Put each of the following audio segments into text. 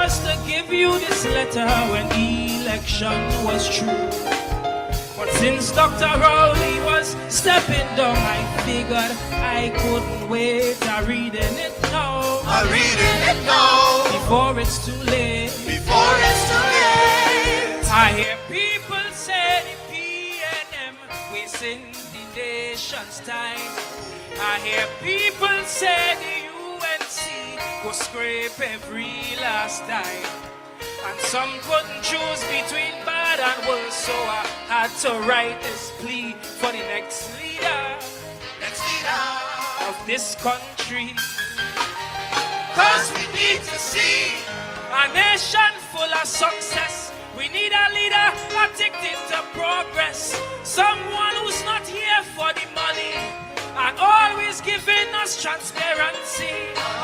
was to give you this letter when election was true. But since Dr. Rowley was stepping down, I figured I couldn't wait. I'm reading it now. I'm reading it now. Before it's too late. Before it's too late. I hear people say the PNM wasting the nation's time. I hear people say the UNC go scrape every last dime. And some couldn't choose between bad and worse, so I had to write this plea for the next leader of this country. 'Cause we need to see a nation full of success. We need a leader addicted to progress. Someone who's not here for the money and always giving us transparency.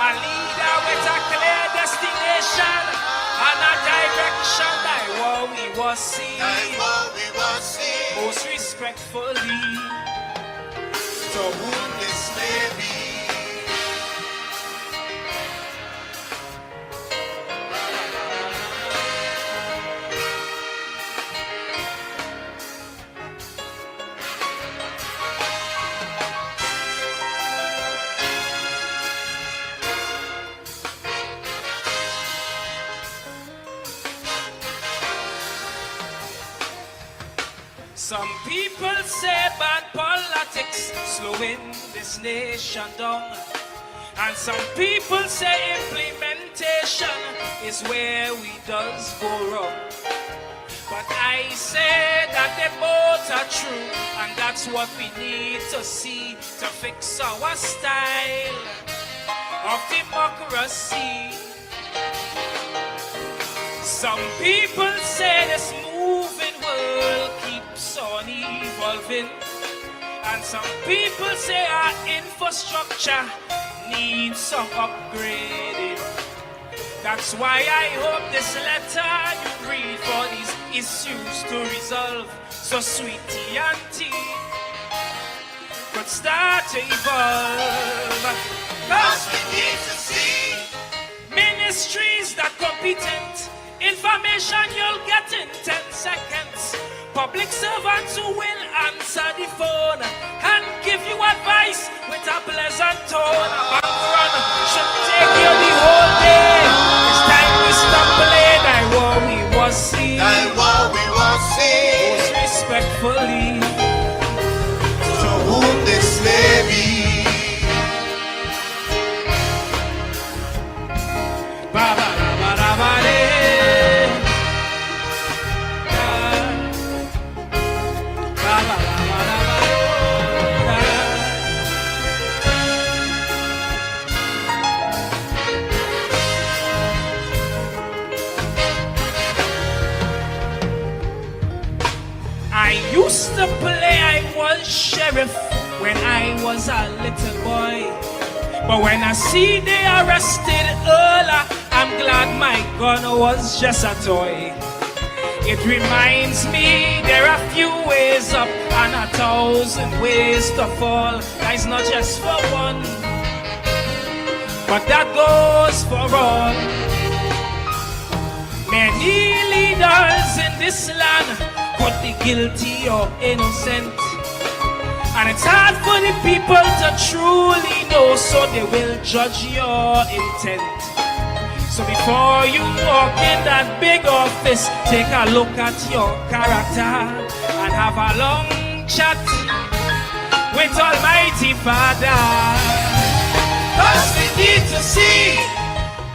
A leader with a clear destination and a direction that what we will see. Most respectfully, to whom this may be. Some people say bad politics slowing this nation down. And some people say implementation is where we does go wrong. But I say that they both are true, and that's what we need to see to fix our style of democracy. Some people say this moving world keeps on evolving, and some people say our infrastructure needs some upgrading. That's why I hope this letter you read for these issues to resolve, so sweetie auntie could start to evolve. 'Cause we need to see ministries that competent. Information you'll get in 10 seconds. Public servants who will answer the phone and give you advice with a pleasant tone. A bank run should take you the whole day. It's time we stop playing. I what we was see. Most respectfully, to whom this may be. Baba, baba, baba, I used to play, I was sheriff when I was a little boy. But when I see they arrested Earl, I'm glad my gun was just a toy. It reminds me there are few ways up and 1,000 ways to fall. Life's not just for one, but that goes for all. Many leaders in this land could be guilty or innocent, and it's hard for the people to truly know, so they will judge your intent. So before you walk in that big office, take a look at your character and have a long chat with Almighty Father. 'Cause we need to see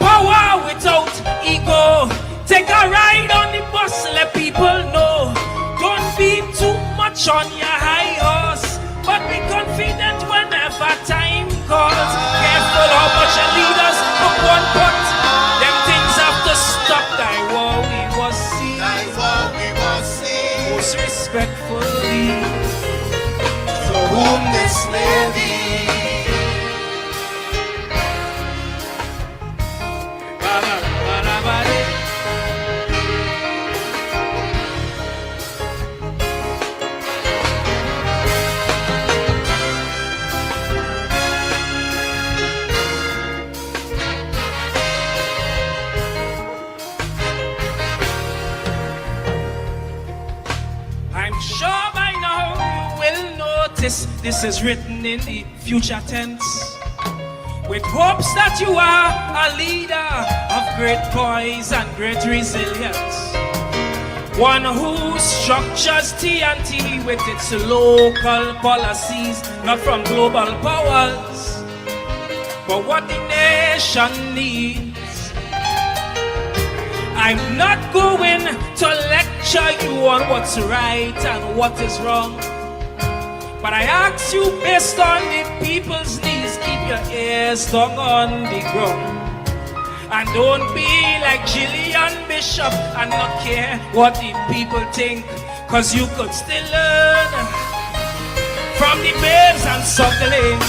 power without ego. Take a ride on the bus, let people know. Don't be too much on your high horse, but be confident whenever time calls. Careful how much your leaders put one pot. Them things have to stop. Thy war we was see. Most respectfully, To whom this may be. notice this is written in the future tense, with hopes that you are a leader of great poise and great resilience, one who structures TNT with its local policies, not from global powers, but what the nation needs. I'm not going to lecture you on what's right and what is wrong, but I ask you based on the people's needs, keep your ears down on the ground. And don't be like Gillian Bishop and not care what the people think, cause you could still learn from the babes and sucklings.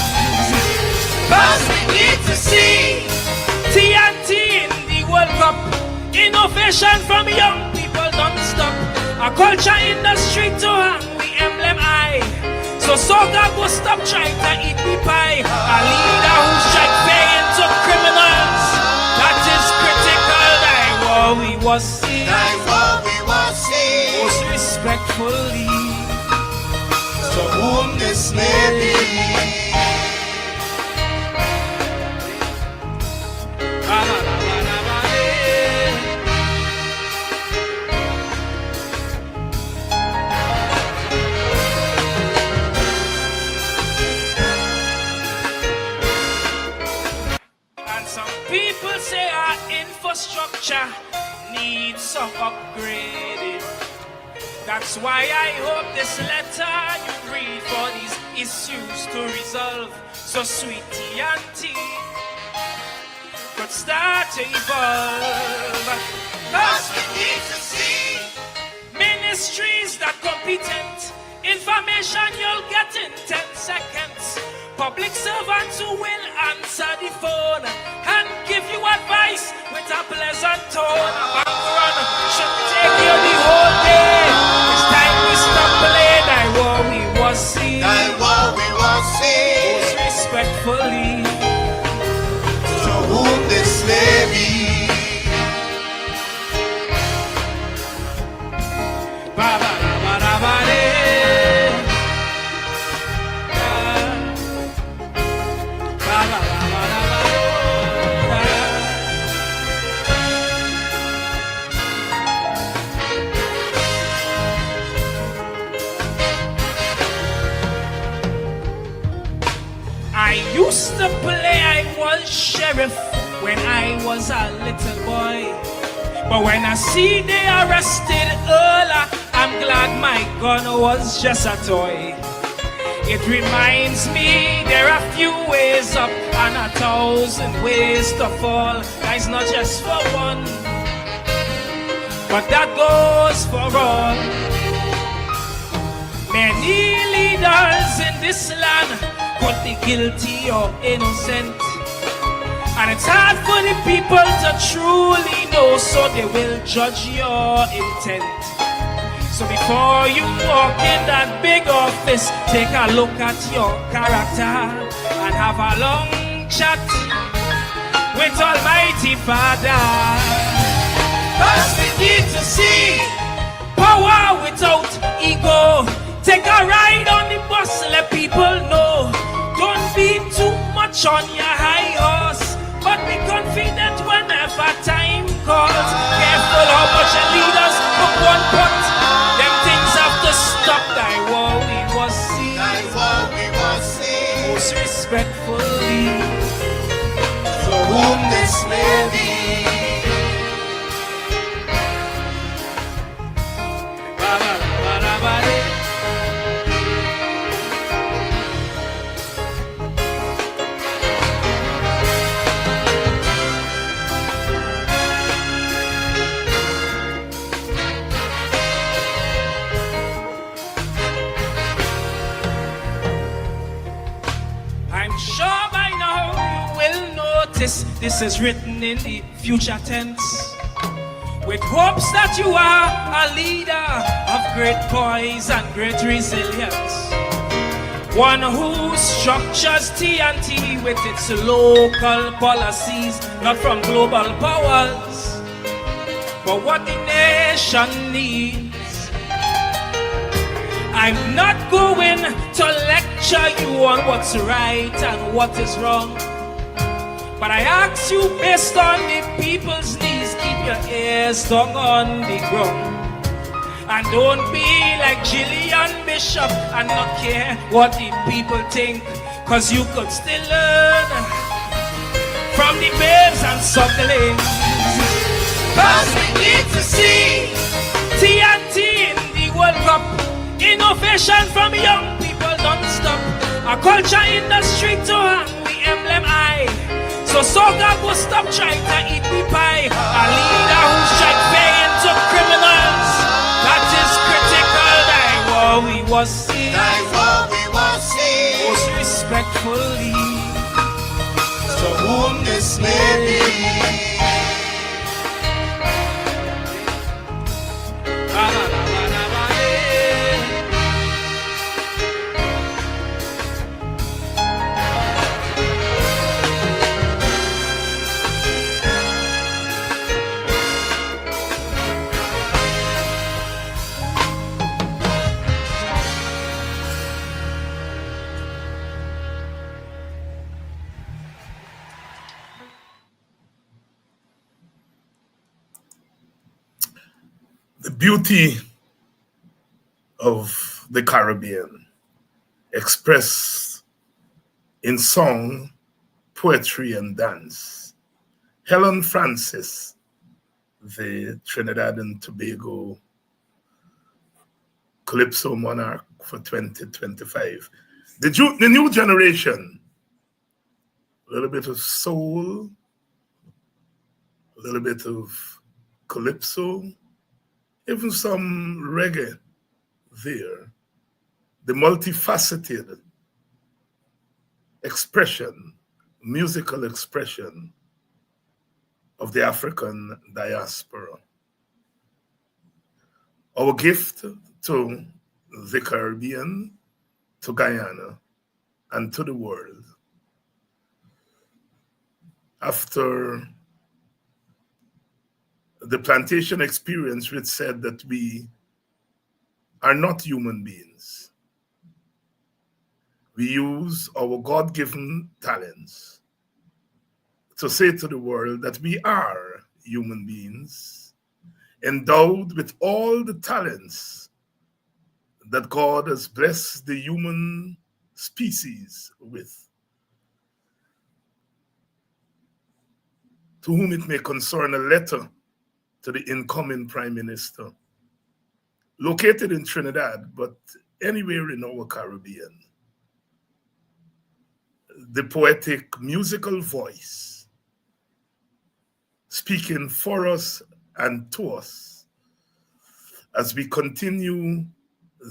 Cause we need to see TNT in the World Cup. Innovation from young people don't stop. A culture industry to hang the emblem high. So soca go stop trying to eat the pie. A leader who strike fear into criminals, that is critical. That's what we was see. That's what we was see. Most respectfully, To whom this may be. People say our infrastructure needs some upgrading. That's why I hope this letter you read for these issues to resolve. So sweet TNT could start to evolve. Cause we need to see ministries that competent. Information you'll get in 10 seconds. Public servants who will answer the phone and give you advice with a pleasant tone. A bank run should take you the whole day. It's time we stop playing. That's what we was see. That's what we was see. Most respectfully, To whom this may be. ba ba ba ba ba ba. I used to play I was sheriff when I was a little boy. But when I see they arrested Earl, I'm glad my gun was just a toy. It reminds me there are few ways up and 1,000 ways to fall. That's not just for one, but that goes for all. Many leaders in this land could be guilty or innocent, and it's hard for the people to truly know, so they will judge your intent. So before you walk in that big office, take a look at your character and have a long chat with Almighty Father. Cause we need to see power without ego. Take a ride on the bus, let people know. Don't be too much on your high horse, but be confident whenever time calls. Careful how much your leaders put one pot. Them things have to stop. That's what we was see. That's what we was see. Most respectfully, To whom this may be. ba ba ba ba ba ba. I'm sure by now you will notice this is written in the future tense, with hopes that you are a leader of great poise and great resilience, one who structures TNT with its local policies, not from global powers, but what the nation needs. I'm not going to lecture you on what's right and what is wrong. But I ask you, based on the people's needs, keep your ears down on the ground. And don't be like Gillian Bishop and not care what the people think. Cause you could still learn from the babes and sucklings. Cause we need to see TNT in the World Cup. Innovation from young people don't stop. A culture industry to hang the emblem high. So Soga go stop trying to eat the pie. A leader who strike paying to criminals. That is critical. That's what we was see. That's what we was see. Most respectfully, To whom this may be. The beauty of the Caribbean expressed in song, poetry, and dance. Helen Francis, the Trinidad and Tobago Calypso monarch for 2025. The new generation, a little bit of soul, a little bit of calypso, even some reggae there. The multifaceted expression, musical expression of the African diaspora. Our gift to the Caribbean, to Guyana, and to the world. After the plantation experience, which said that we are not human beings. We use our God-given talents to say to the world that we are human beings, endowed with all the talents that God has blessed the human species with. To whom it may concern a letter to the incoming Prime Minister, located in Trinidad, but anywhere in our Caribbean. The poetic musical voice speaking for us and to us as we continue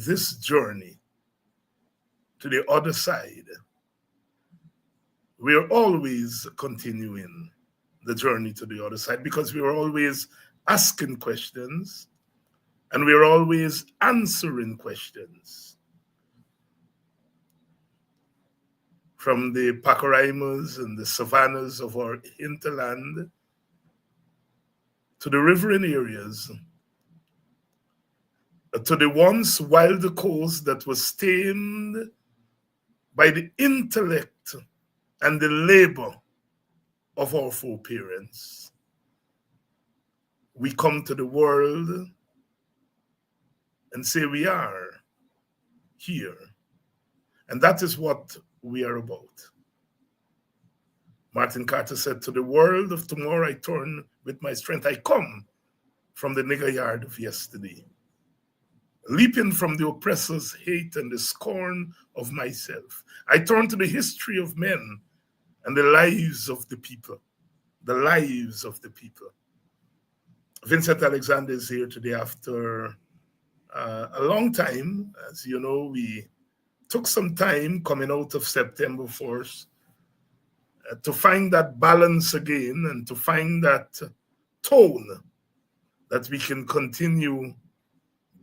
this journey to the other side. We're always continuing the journey to the other side because we are always asking questions and we're always answering questions. From the Pacoraimas and the savannas of our hinterland to the riverine areas, to the once wild coast that was stained by the intellect and the labor of our foreparents. We come to the world and say we are here. And that is what we are about. Martin Carter said, to the world of tomorrow I turn with my strength. I come from the nigger yard of yesterday, leaping from the oppressor's hate and the scorn of myself. I turn to the history of men and the lives of the people, the lives of the people. Vincent Alexander is here today after a long time. As you know, we took some time coming out of September 4th to find that balance again and to find that tone that we can continue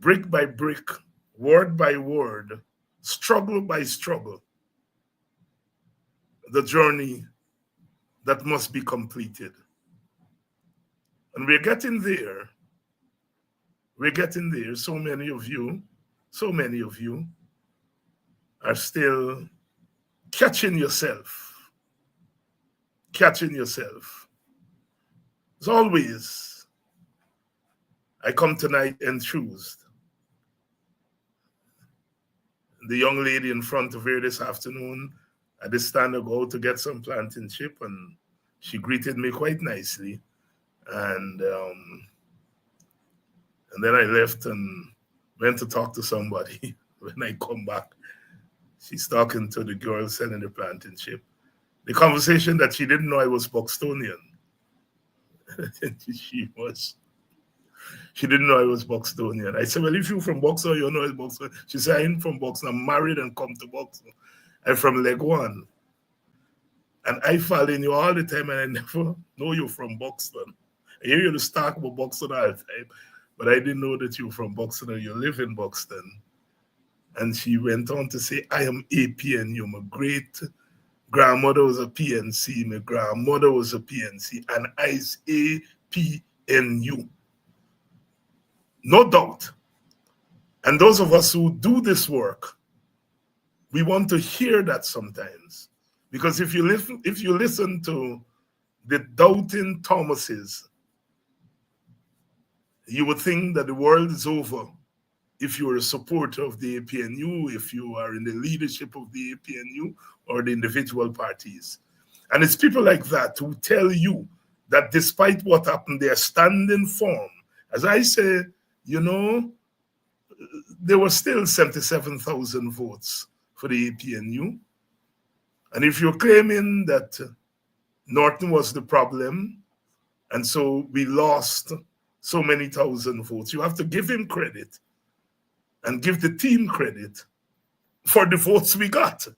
brick by brick, word by word, struggle by struggle, the journey that must be completed. And we're getting there. We're getting there. So many of you so many of you are still catching yourself. Catching yourself. As always, I come tonight enthused. The young lady in front of here this afternoon, I did stand to go to get some plantain chip, and she greeted me quite nicely. And then I left and went to talk to somebody. When I come back, she's talking to the girl selling the plantain chip. The conversation that she didn't know I was Buxtonian. She didn't know I was Buxtonian. I said, well, if you're from Buxton, you know it's Buxton. She said, I'm from Buxton. I'm married and come to Buxton. I'm from Leg One. And I fall in you all the time, and I never know you're from Buxton. I hear you talk about Buxton all the time, but I didn't know that you're from Buxton or you live in Buxton. And she went on to say, I am APNU. My great grandmother was a PNC. My grandmother was a PNC. And I's APNU. No doubt. And those of us who do this work, we want to hear that sometimes. Because if you listen to the doubting Thomases, you would think that the world is over if you are a supporter of the APNU, if you are in the leadership of the APNU or the individual parties. And it's people like that who tell you that despite what happened, they are standing firm. As I say, you know, there were still 77,000 votes for the APNU. And if you're claiming that Norton was the problem, and so we lost so many thousand votes, you have to give him credit and give the team credit for the votes we got.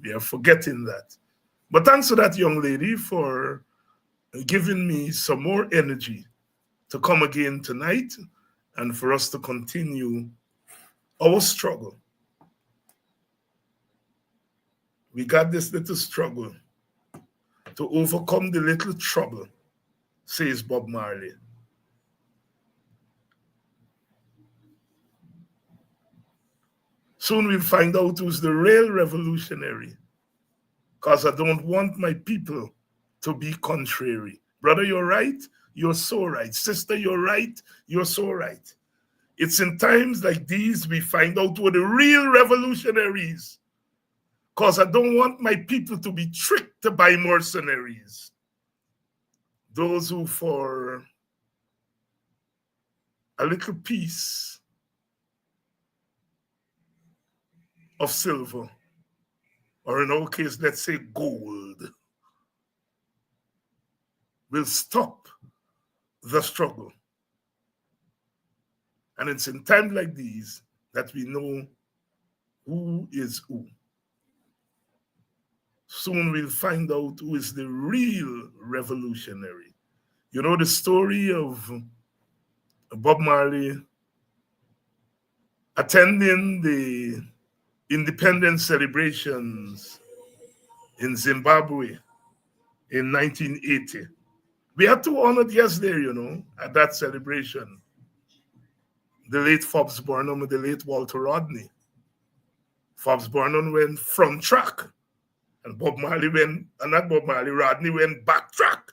We are forgetting that. But thanks to that young lady for giving me some more energy to come again tonight and for us to continue our struggle. We got this little struggle to overcome the little trouble, says Bob Marley. Soon we'll find out who's the real revolutionary, because I don't want my people to be contrary. Brother, you're right. You're so right. Sister, you're right. You're so right. It's in times like these we find out who are the real revolutionaries, because I don't want my people to be tricked by mercenaries. Those who for a little piece of silver, or in our case, let's say gold, will stop the struggle. And it's in times like these that we know who is who. Soon we'll find out who is the real revolutionary. You know the story of Bob Marley attending the independence celebrations in Zimbabwe in 1980. We had two honored guests there, you know, at that celebration. The late Forbes Burnham and the late Walter Rodney. Forbes Burnham went front track, and Rodney went back track.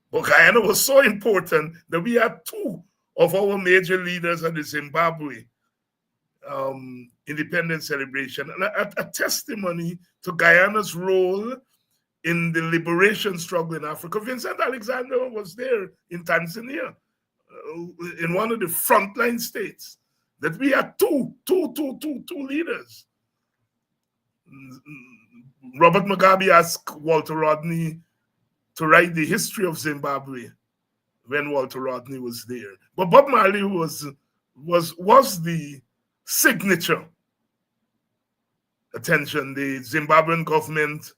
But Guyana was so important that we had two of our major leaders at the Zimbabwe independence celebration, and a testimony to Guyana's role in the liberation struggle in Africa. Vincent Alexander was there in Tanzania, in one of the frontline states, that we had two leaders. Robert Mugabe asked Walter Rodney to write the history of Zimbabwe when Walter Rodney was there. But Bob Marley was the signature. Attention, the Zimbabwean government,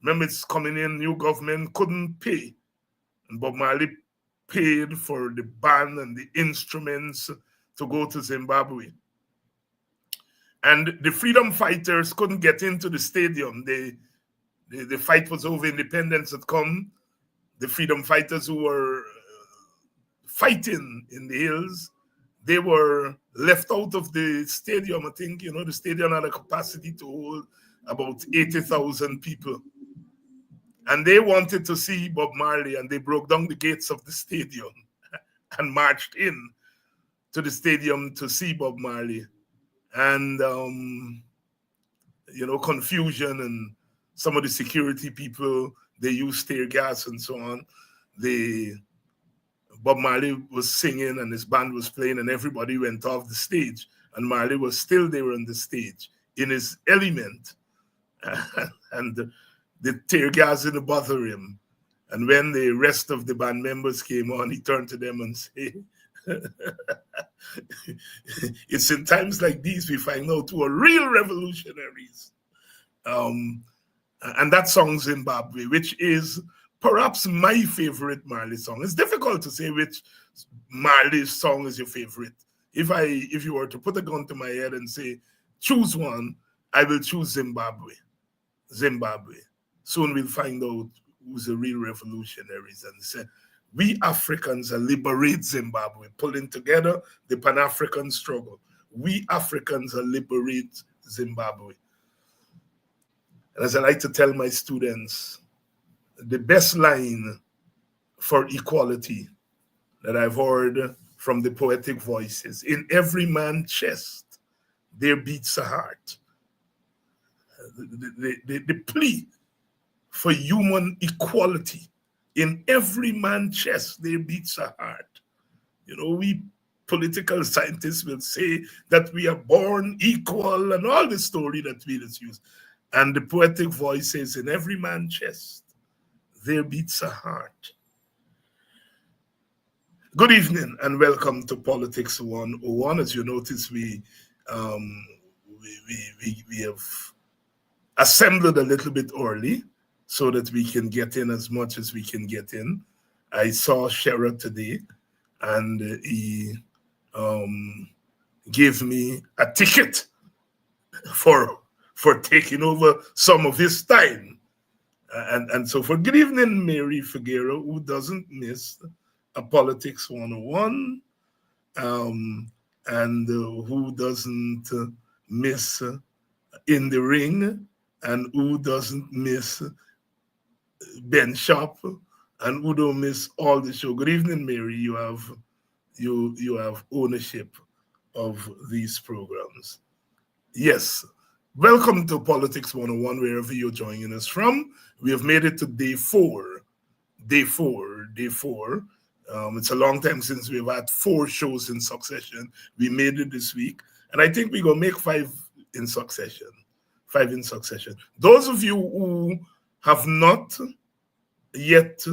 remember it's coming in, new government, couldn't pay. And Bob Marley paid for the band and the instruments to go to Zimbabwe. And the freedom fighters couldn't get into the stadium. The fight was over, independence had come. The freedom fighters who were fighting in the hills, they were left out of the stadium. I think, the stadium had a capacity to hold about 80,000 people. And they wanted to see Bob Marley, and they broke down the gates of the stadium and marched in to the stadium to see Bob Marley. And, confusion, and some of the security people, they used tear gas and so on. Bob Marley was singing and his band was playing, and everybody went off the stage. And Marley was still there on the stage in his element. And the tear gas didn't bother him. And when the rest of the band members came on, he turned to them and said, it's in times like these we find out who are real revolutionaries. And that song, Zimbabwe, which is perhaps my favorite Marley song. It's difficult to say which Marley song is your favorite. If you were to put a gun to my head and say, choose one, I will choose Zimbabwe. Zimbabwe. Soon we'll find out who's the real revolutionaries. And say, we Africans are liberate Zimbabwe, pulling together the Pan-African struggle. We Africans are liberate Zimbabwe. And as I like to tell my students, the best line for equality that I've heard from the poetic voices, in every man's chest, there beats a heart. The plea for human equality, in every man's chest, there beats a heart. We political scientists will say that we are born equal and all the story that we just use. And the poetic voice says, in every man's chest, there beats a heart. Good evening and welcome to Politics 101. As you notice, we have assembled a little bit early so that we can get in as much as we can get in. I saw Sherrod today, and he gave me a ticket for taking over some of his time. And so for good evening, Mary Figueroa, who doesn't miss a Politics 101, and who doesn't miss In the Ring, and who doesn't miss Ben Shop, and who don't miss all the show. Good evening, Mary. You have ownership of these programs. Yes. Welcome to Politics 101, wherever you're joining us from. We have made it to day four. It's a long time since we've had 4 shows in succession. We made it this week, and I think we're going to make 5 in succession. 5 in succession. Those of you who have not yet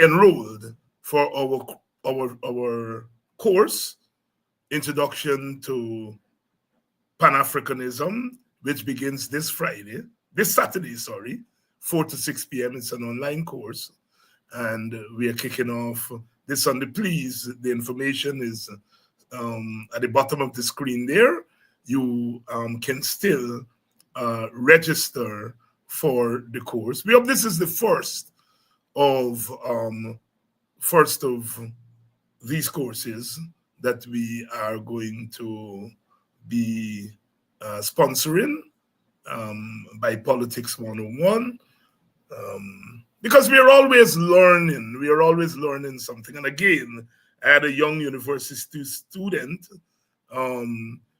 enrolled for our course, Introduction to Pan-Africanism, which begins this Saturday, 4 to 6 p.m. It's an online course, and we are kicking off this Sunday. Please, the information is at the bottom of the screen there. You can still register for the course. We hope this is the first of these courses that we are going to be sponsoring by Politics 101, because we are always learning something. And again, I had a young university student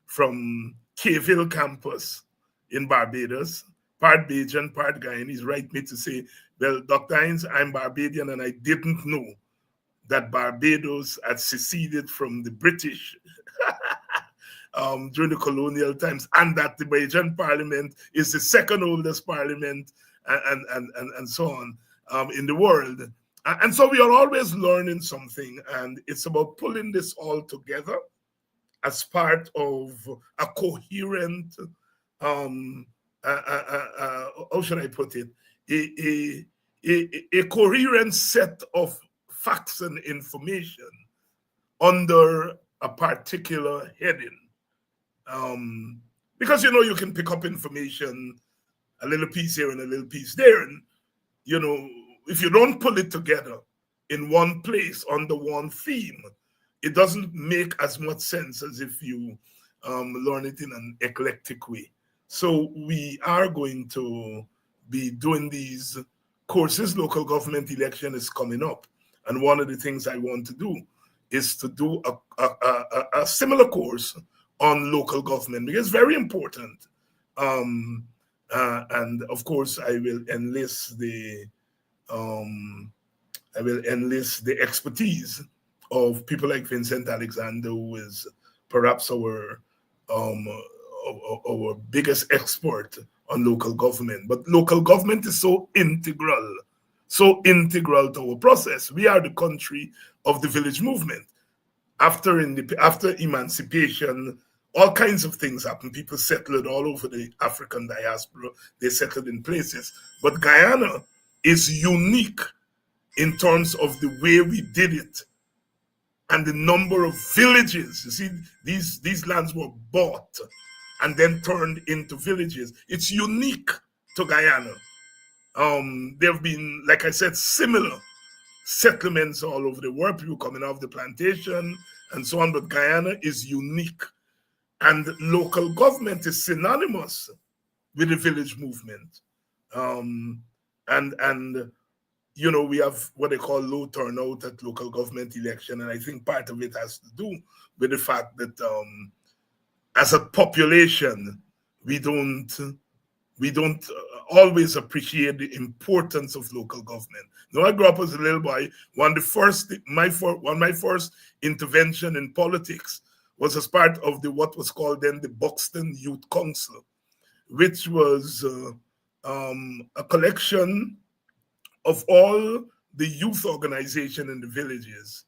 from K-Ville campus in Barbados, part Bajan, part Guyanese, write me to say, well, Dr. Hines, I'm Barbadian, and I didn't know that Barbados had seceded from the British during the colonial times, and that the Bajan Parliament is the second oldest parliament, and so on in the world. And so we are always learning something, and it's about pulling this all together as part of a coherent, how should I put it, a coherent set of facts and information under a particular heading. Because, you can pick up information, a little piece here and a little piece there. And, if you don't pull it together in one place under one theme, it doesn't make as much sense as if you learn it in an eclectic way. So we are going to be doing these courses. Local government election is coming up. And one of the things I want to do is to do a similar course on local government, because it's very important. And of course, I will enlist the expertise of people like Vincent Alexander, who is perhaps um, our biggest expert on local government. But local government is so integral to our process. We are the country of the village movement. After emancipation, all kinds of things happened. People settled all over the African diaspora. They settled in places. But Guyana is unique in terms of the way we did it and the number of villages. You see, these lands were bought and then turned into villages. It's unique to Guyana. There have been, like I said, similar settlements all over the world, people coming off the plantation and so on, but Guyana is unique. And local government is synonymous with the village movement. And you know, we have what they call low turnout at local government election, and I think part of it has to do with the fact that as a population, we don't always appreciate the importance of local government. Now, I grew up as a little boy. One of my first intervention in politics was as part of what was called then the Buxton Youth Council, which was a collection of all the youth organization in the villages.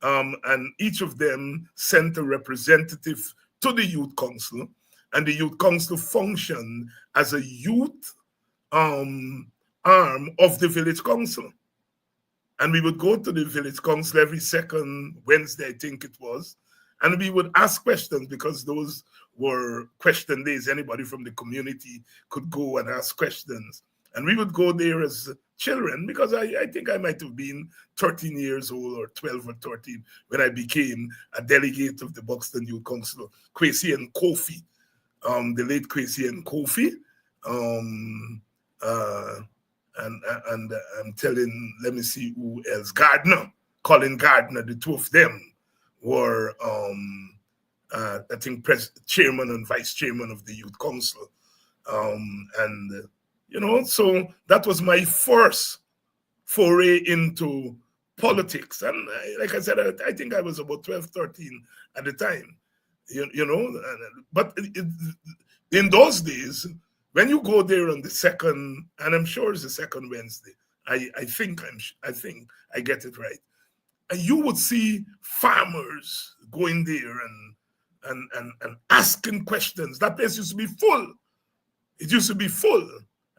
And each of them sent a representative to the youth council, and the youth council functioned as a youth arm of the village council. And we would go to the village council every second Wednesday, I think it was, and we would ask questions, because those were question days. Anybody from the community could go and ask questions. And we would go there as children, because I think I might have been 13 years old or 12 or 13 when I became a delegate of the Buxton Youth Council. Kwesi and Kofi, the late Kwesi and Kofi, and I'm telling, let me see who else, Colin Gardner, the two of them were, I think, chairman and vice chairman of the Youth Council. And you know, so that was my first foray into politics. And like I said, I think I was about 12, 13 at the time, you know. But in those days, when you go there on the second, and I'm sure it's the second Wednesday, I think I get it right, and you would see farmers going there and asking questions. That place used to be full. It used to be full.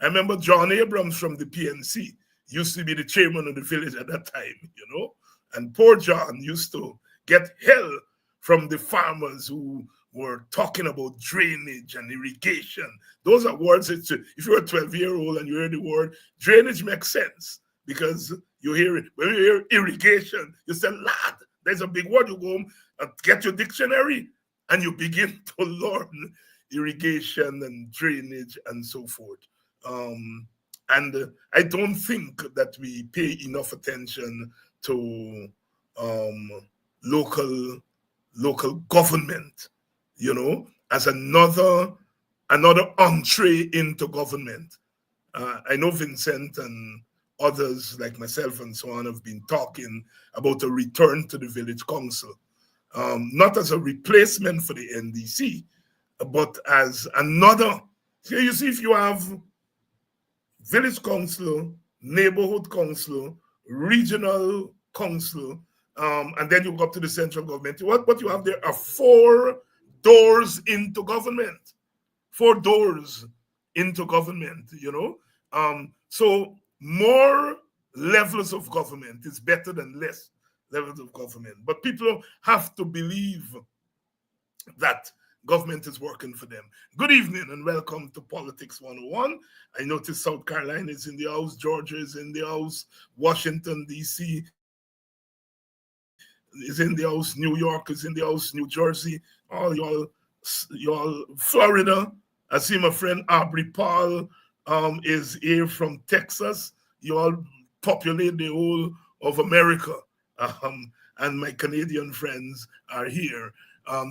I remember John Abrams from the PNC used to be the chairman of the village at that time, you know. And poor John used to get hell from the farmers who were talking about drainage and irrigation. Those are words that, if you're a 12-year-old and you hear the word drainage, makes sense, because you hear it. When you hear irrigation, you say, lad, there's a big word. You go home and get your dictionary and you begin to learn irrigation and drainage and so forth. And I don't think that we pay enough attention to local government, you know, as another entree into government. I know Vincent and others like myself and so on have been talking about a return to the village council, not as a replacement for the NDC, but as another. So you see, if you have village council, neighborhood council, regional council, and then you go up to the central government. What you have there are 4 doors into government. 4 doors into government, you know. So more levels of government is better than less levels of government. But people have to believe that government is working for them. Good evening and welcome to Politics 101. I notice South Carolina is in the house, Georgia is in the house, Washington, D.C., is in the house, New York is in the house, New Jersey, all y'all Florida. I see my friend Aubrey Paul is here from Texas. You all populate the whole of America. And my Canadian friends are here.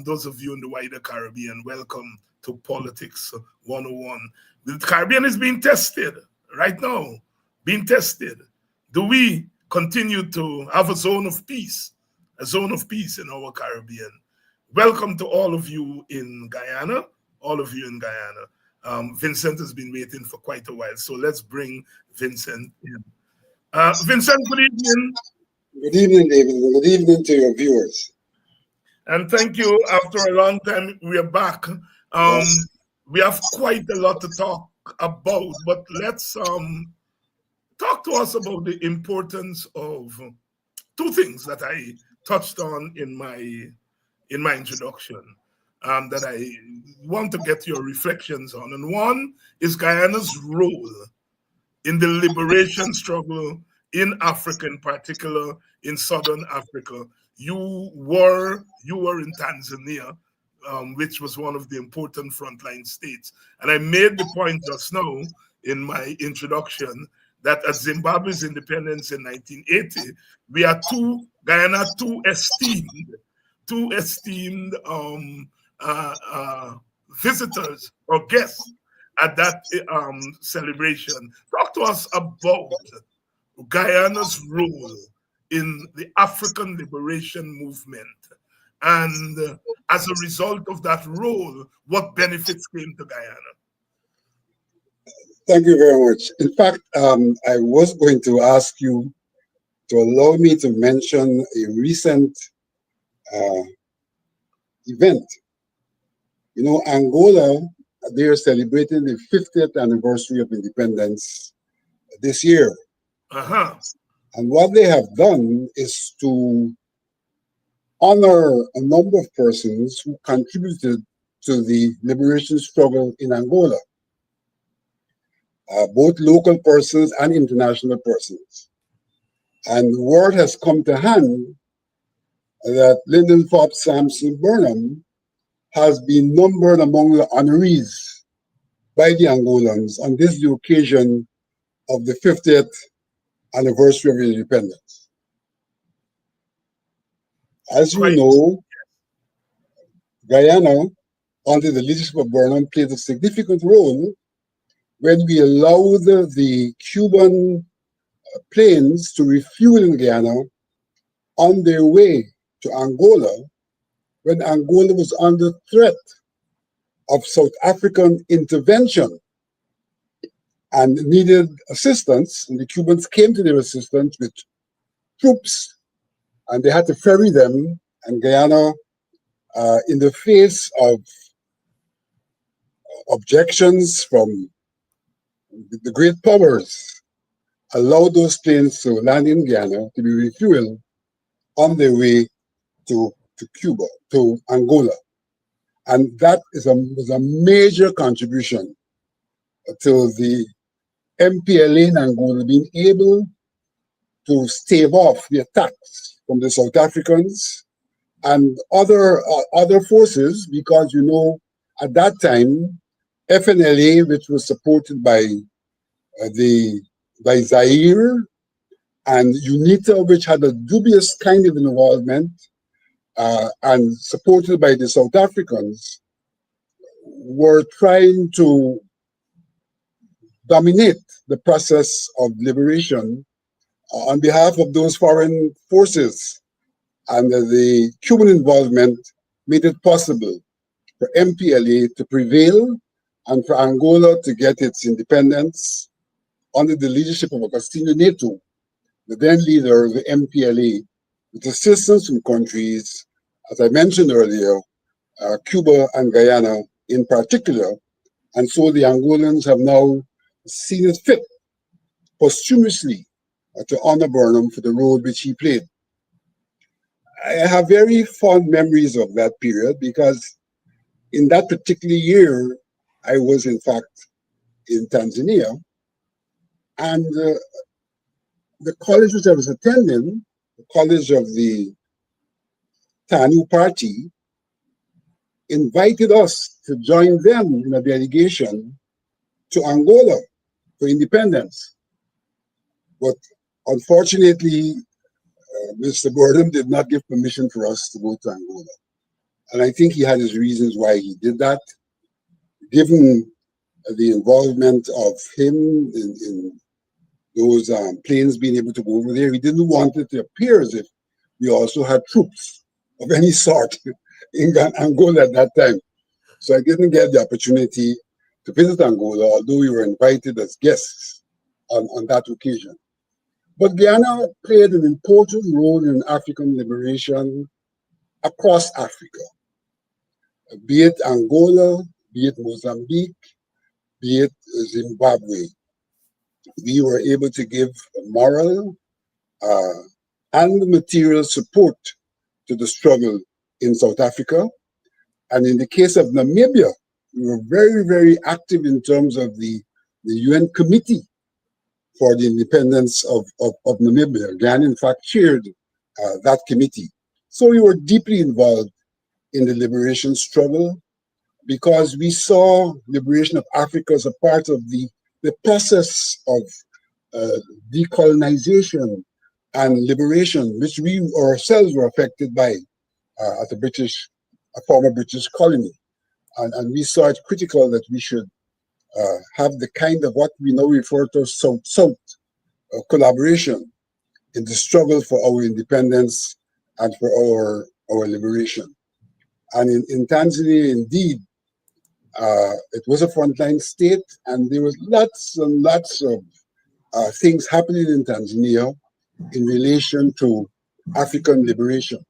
Those of you in the wider Caribbean, welcome to Politics 101. The Caribbean is being tested right now, being tested. Do we continue to have a zone of peace in our Caribbean? Welcome to all of you in Guyana, Vincent has been waiting for quite a while, so let's bring Vincent in. Vincent, good evening. Good evening, David. Good evening to your viewers. And thank you. After a long time, we are back. Yes. We have quite a lot to talk about, but let's talk to us about the importance of two things that I touched on in my introduction, that I want to get your reflections on. And one is Guyana's role in the liberation struggle in Africa, in particular in Southern Africa. You were in Tanzania, which was one of the important frontline states. And I made the point just now in my introduction that at Zimbabwe's independence in 1980, we had Guyana, two esteemed visitors or guests at that celebration. Talk to us about Guyana's role in the African liberation movement, and as a result of that role, what benefits came to Guyana? Thank you very much. In fact, I was going to ask you to allow me to mention a recent event. You know, Angola, they are celebrating the 50th anniversary of independence this year. Uh-huh. And what they have done is to honor a number of persons who contributed to the liberation struggle in Angola, both local persons and international persons. And the word has come to hand that Lyndon Forbes Sampson Burnham has been numbered among the honorees by the Angolans on this the occasion of the 50th anniversary of independence. As you know, Guyana, under the leadership of Burnham, played a significant role when we allowed the Cuban planes to refuel in Guyana on their way to Angola, when Angola was under threat of South African intervention and needed assistance, and the Cubans came to their assistance with troops, and they had to ferry them, and Guyana, in the face of objections from the great powers, allowed those planes to land in Guyana to be refueled on their way to Cuba, to Angola. And that was a major contribution to the MPLA in Angola being able to stave off the attacks from the South Africans and other forces, because, you know, at that time, FNLA, which was supported by Zaire, and UNITA, which had a dubious kind of involvement, and supported by the South Africans, were trying to dominate the process of liberation on behalf of those foreign forces. And the Cuban involvement made it possible for MPLA to prevail and for Angola to get its independence under the leadership of Agostinho Neto, the then leader of the MPLA, with assistance from countries, as I mentioned earlier, Cuba and Guyana in particular. And so the Angolans have now seen it fit posthumously to honor Burnham for the role which he played. I have very fond memories of that period because in that particular year, I was in fact in Tanzania, and the college which I was attending, the College of the TANU party invited us to join them in a delegation to Angola for independence. But unfortunately, Mr. Burnham did not give permission for us to go to Angola. And I think he had his reasons why he did that, given the involvement of him in those planes being able to go over there. He didn't want it to appear as if we also had troops of any sort in Angola at that time. So I didn't get the opportunity to visit Angola, although we were invited as guests on that occasion. But Guyana played an important role in African liberation across Africa, be it Angola, be it Mozambique, be it Zimbabwe. We were able to give moral and material support to the struggle in South Africa. And in the case of Namibia, we were very, very active in terms of the UN Committee for the Independence of Namibia. Guyana, in fact, chaired that committee. So we were deeply involved in the liberation struggle because we saw liberation of Africa as a part of the process of decolonization and liberation, which we ourselves were affected by as a former British colony. And we saw it critical that we should have the kind of what we now refer to as South-South collaboration in the struggle for our independence and for our liberation. And in Tanzania, indeed, it was a frontline state, and there was lots and lots of things happening in Tanzania in relation to African liberation.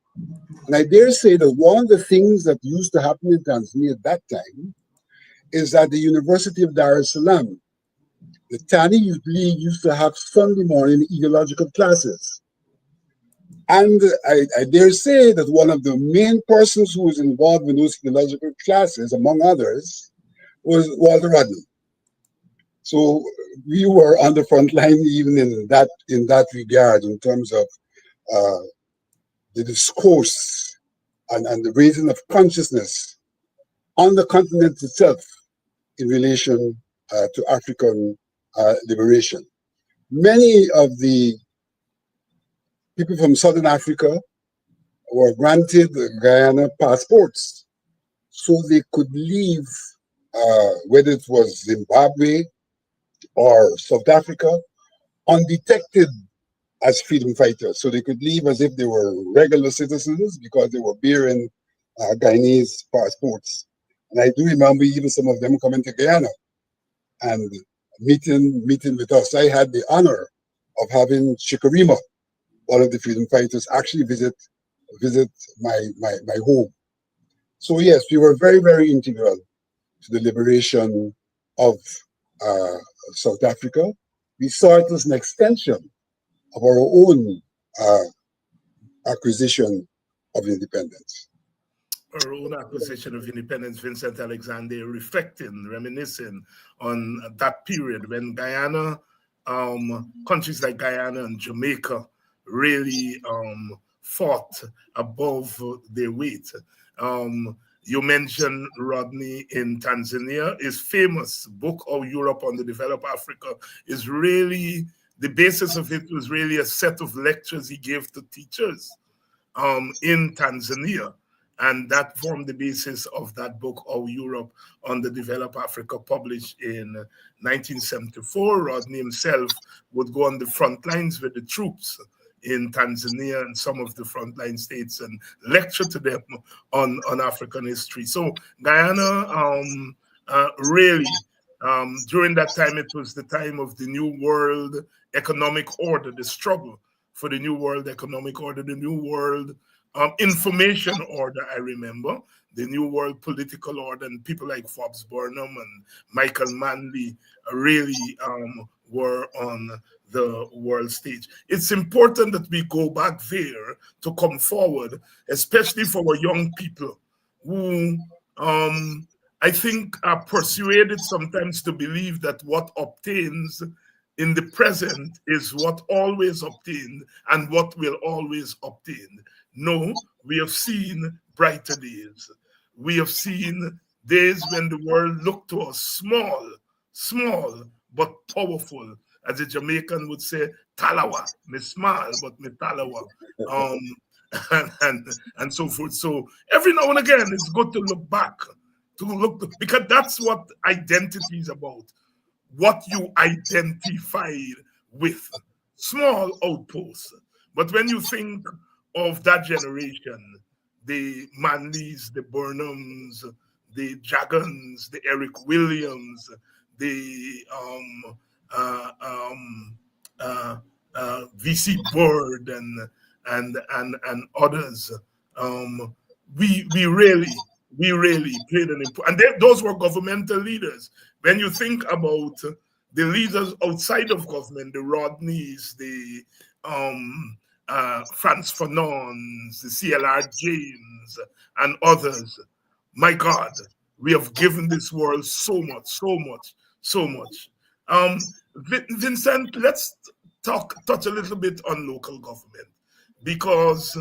And I dare say that one of the things that used to happen in Tanzania at that time is that the University of Dar es Salaam, the TANI League, used to have Sunday morning ideological classes. And I dare say that one of the main persons who was involved in those theological classes, among others, was Walter Rodney. So we were on the front line even in that regard, in terms of the discourse and the raising of consciousness on the continent itself in relation to African liberation. Many of the people from Southern Africa were granted Guyana passports so they could leave, whether it was Zimbabwe or South Africa, undetected as freedom fighters. So they could leave as if they were regular citizens because they were bearing Guyanese passports. And I do remember even some of them coming to Guyana and meeting with us. I had the honor of having Chikarima, one of the freedom fighters, actually visit my home. So yes, we were very, very integral to the liberation of South Africa. We saw it as an extension of our own acquisition of independence. Our own acquisition of independence, Vincent Alexander, reminiscing on that period when Guyana, countries like Guyana and Jamaica really fought above their weight. You mentioned Rodney in Tanzania. His famous book, How Europe Underdeveloped Africa, is really, the basis of it was really a set of lectures he gave to teachers in Tanzania. And that formed the basis of that book, How Europe Underdeveloped Africa, published in 1974. Rodney himself would go on the front lines with the troops in Tanzania and some of the frontline states and lecture to them on African history. So Guyana really, during that time, it was the time of the New World Economic Order, the struggle for the New World Economic Order, the New World Information Order, I remember, the New World Political Order, and people like Forbes Burnham and Michael Manley really were on the world stage. It's important that we go back there to come forward, especially for our young people who I think are persuaded sometimes to believe that what obtains in the present is what always obtained and what will always obtain. No, We have seen brighter days. We have seen days when the world looked to us small, but powerful. As a Jamaican would say, talawa, me small, but me talawa. Um, and so forth. So every now and again, it's good to look back, because that's what identity is about. What you identify with. Small outposts. But when you think of that generation, the Manleys, the Burnhams, the Dragons, the Eric Williams, the VC Bird, and others, we really played an important. And those were governmental leaders. When you think about the leaders outside of government, the Rodneys, the Franz Fanons, the CLR James, and others, my God, we have given this world so much, so much, so much. Vincent, let's touch a little bit on local government, because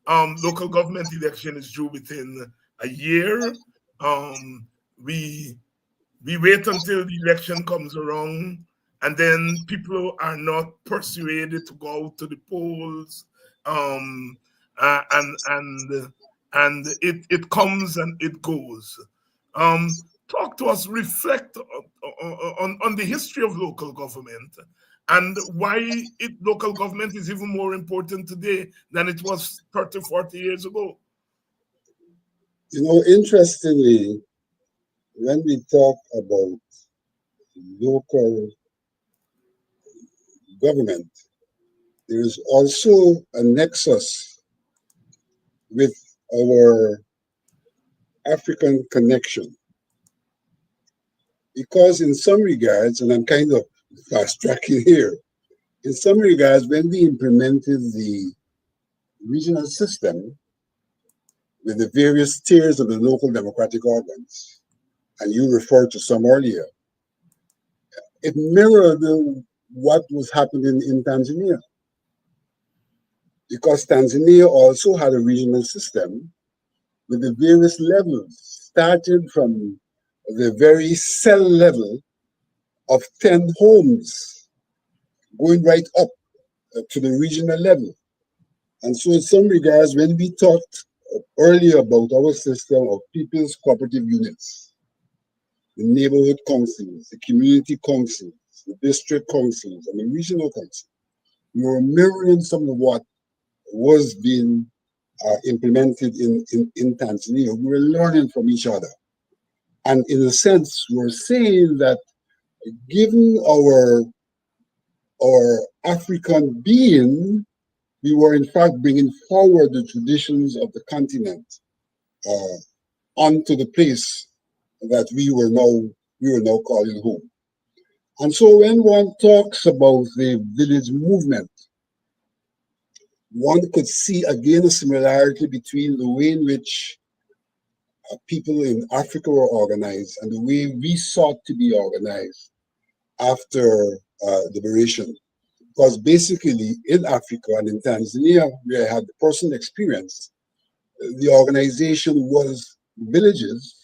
local government election is due within a year. We wait until the election comes around, and then people are not persuaded to go out to the polls. Um, and it comes and it goes. Talk to us, reflect on the history of local government, and why local government is even more important today than it was 30, 40 years ago. Interestingly, when we talk about local government, there is also a nexus with our African connection. Because in some regards, and I'm kind of fast tracking here, in some regards, when we implemented the regional system with the various tiers of the local democratic organs, and you referred to some earlier, it mirrored what was happening in Tanzania. Because Tanzania also had a regional system with the various levels, started from the very cell level of 10 homes, going right up to the regional level. And so in some regards, when we talked earlier about our system of people's cooperative units, the neighborhood councils, the community councils, the district councils, and the regional council, we were mirroring some of what was being implemented in Tanzania. We were learning from each other. And in a sense, we're saying that given our African being, we were in fact bringing forward the traditions of the continent onto the place that we were now calling home. And so when one talks about the village movement, one could see again a similarity between the way in which people in Africa were organized and the way we sought to be organized after liberation. Because basically in Africa and in Tanzania, where I had the personal experience, the organization was villages,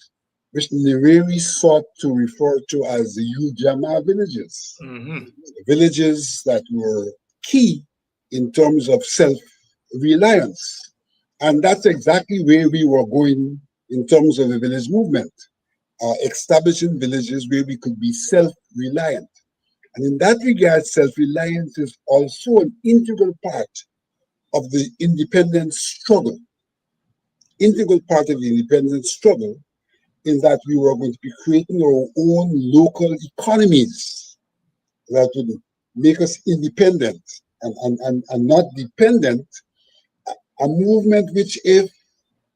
which Nyerere sought to refer to as the Ujamaa villages. Mm-hmm. Villages that were key in terms of self-reliance. And that's exactly where we were going in terms of the village movement, establishing villages where we could be self-reliant. And in that regard, self-reliance is also an integral part of the independence struggle. Integral part of the independence struggle in that we were going to be creating our own local economies that would make us independent and not dependent. A movement which, if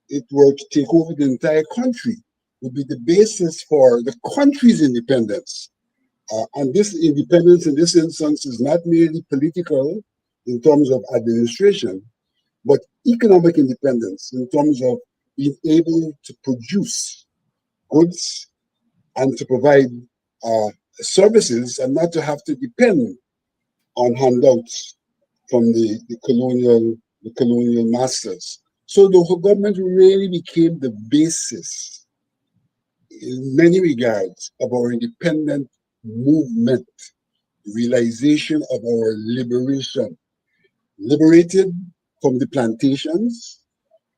it were to take over the entire country, would be the basis for the country's independence. And this independence in this instance is not merely political in terms of administration, but economic independence in terms of being able to produce goods and to provide services and not to have to depend on handouts from the colonial masters. So local government really became the basis in many regards of our independent movement, realization of our liberation, liberated from the plantations,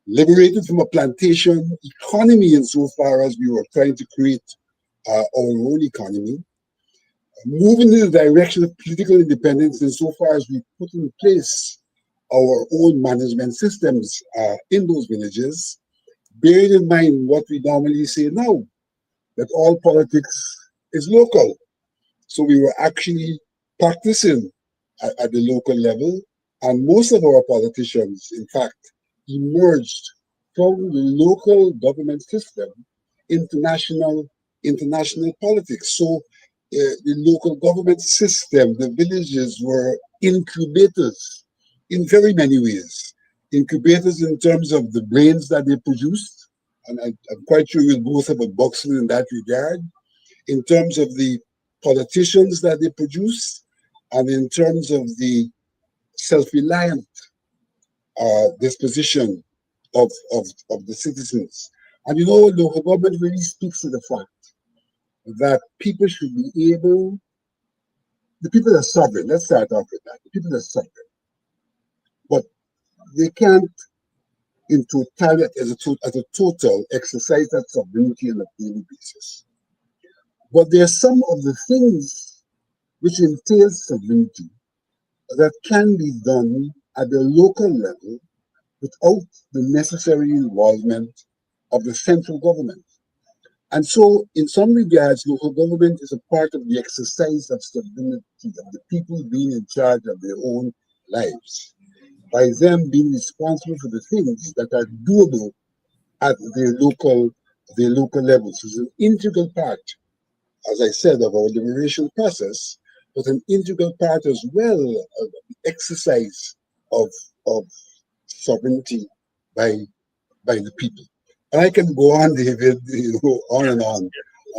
liberated from a plantation economy insofar as we were trying to create our own economy, moving in the direction of political independence insofar as we put in place our own management systems in those villages, bearing in mind what we normally say now, that all politics is local. So we were actually practicing at the local level, and most of our politicians, in fact, emerged from the local government system into international politics. So the local government system, the villages were incubators in very many ways. Incubators in terms of the brains that they produced, and I'm quite sure we'll both have a boxing in that regard, in terms of the politicians that they produce, and in terms of the self-reliant disposition of the citizens. And you know, local government really speaks to the fact that people should be able, the people are sovereign, let's start off with that. The people are sovereign, but they can't, in totality, as a total, exercise that sovereignty on a daily basis. But there are some of the things which entails sovereignty that can be done at the local level without the necessary involvement of the central government. And so, in some regards, local government is a part of the exercise of sovereignty, of the people being in charge of their own lives, by them being responsible for the things that are doable at their local levels. It's an integral part, as I said, of our liberation process, but an integral part as well of the exercise of, of sovereignty by the people. And I can go on, David, on Yeah, and on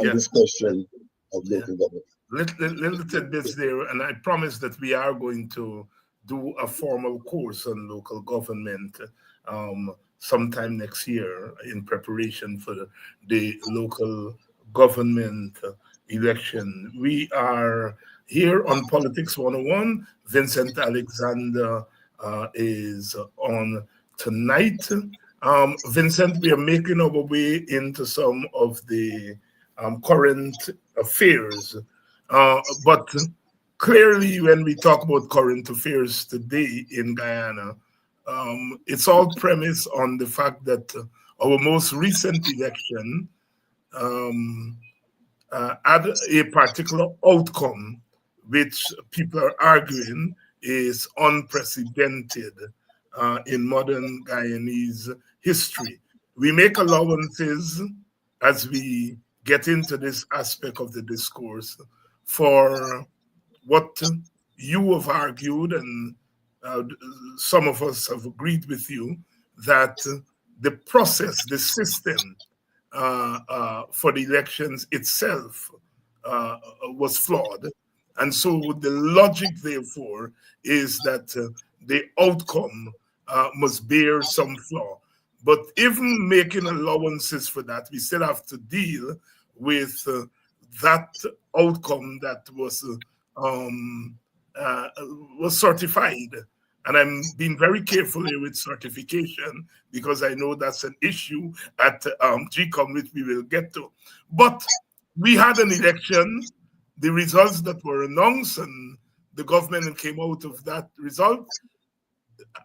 yeah, this question of yeah. local government. Little tidbits there, and I promise that we are going to do a formal course on local government sometime next year in preparation for the local government election. We are here on Politics 101. Vincent Alexander is on tonight. Vincent, we are making our way into some of the current affairs. But clearly, when we talk about current affairs today in Guyana, it's all premised on the fact that our most recent election had a particular outcome which people are arguing is unprecedented in modern Guyanese history. We make allowances as we get into this aspect of the discourse for what you have argued, and uh, some of us have agreed with you, that the process, the system for the elections itself was flawed. And so the logic, therefore, is that the outcome must bear some flaw. But even making allowances for that, we still have to deal with that outcome that um, uh, was certified. And I'm being very careful here with certification because I know that's an issue at GCOM, which we will get to. But we had an election, the results that were announced, and the government came out of that result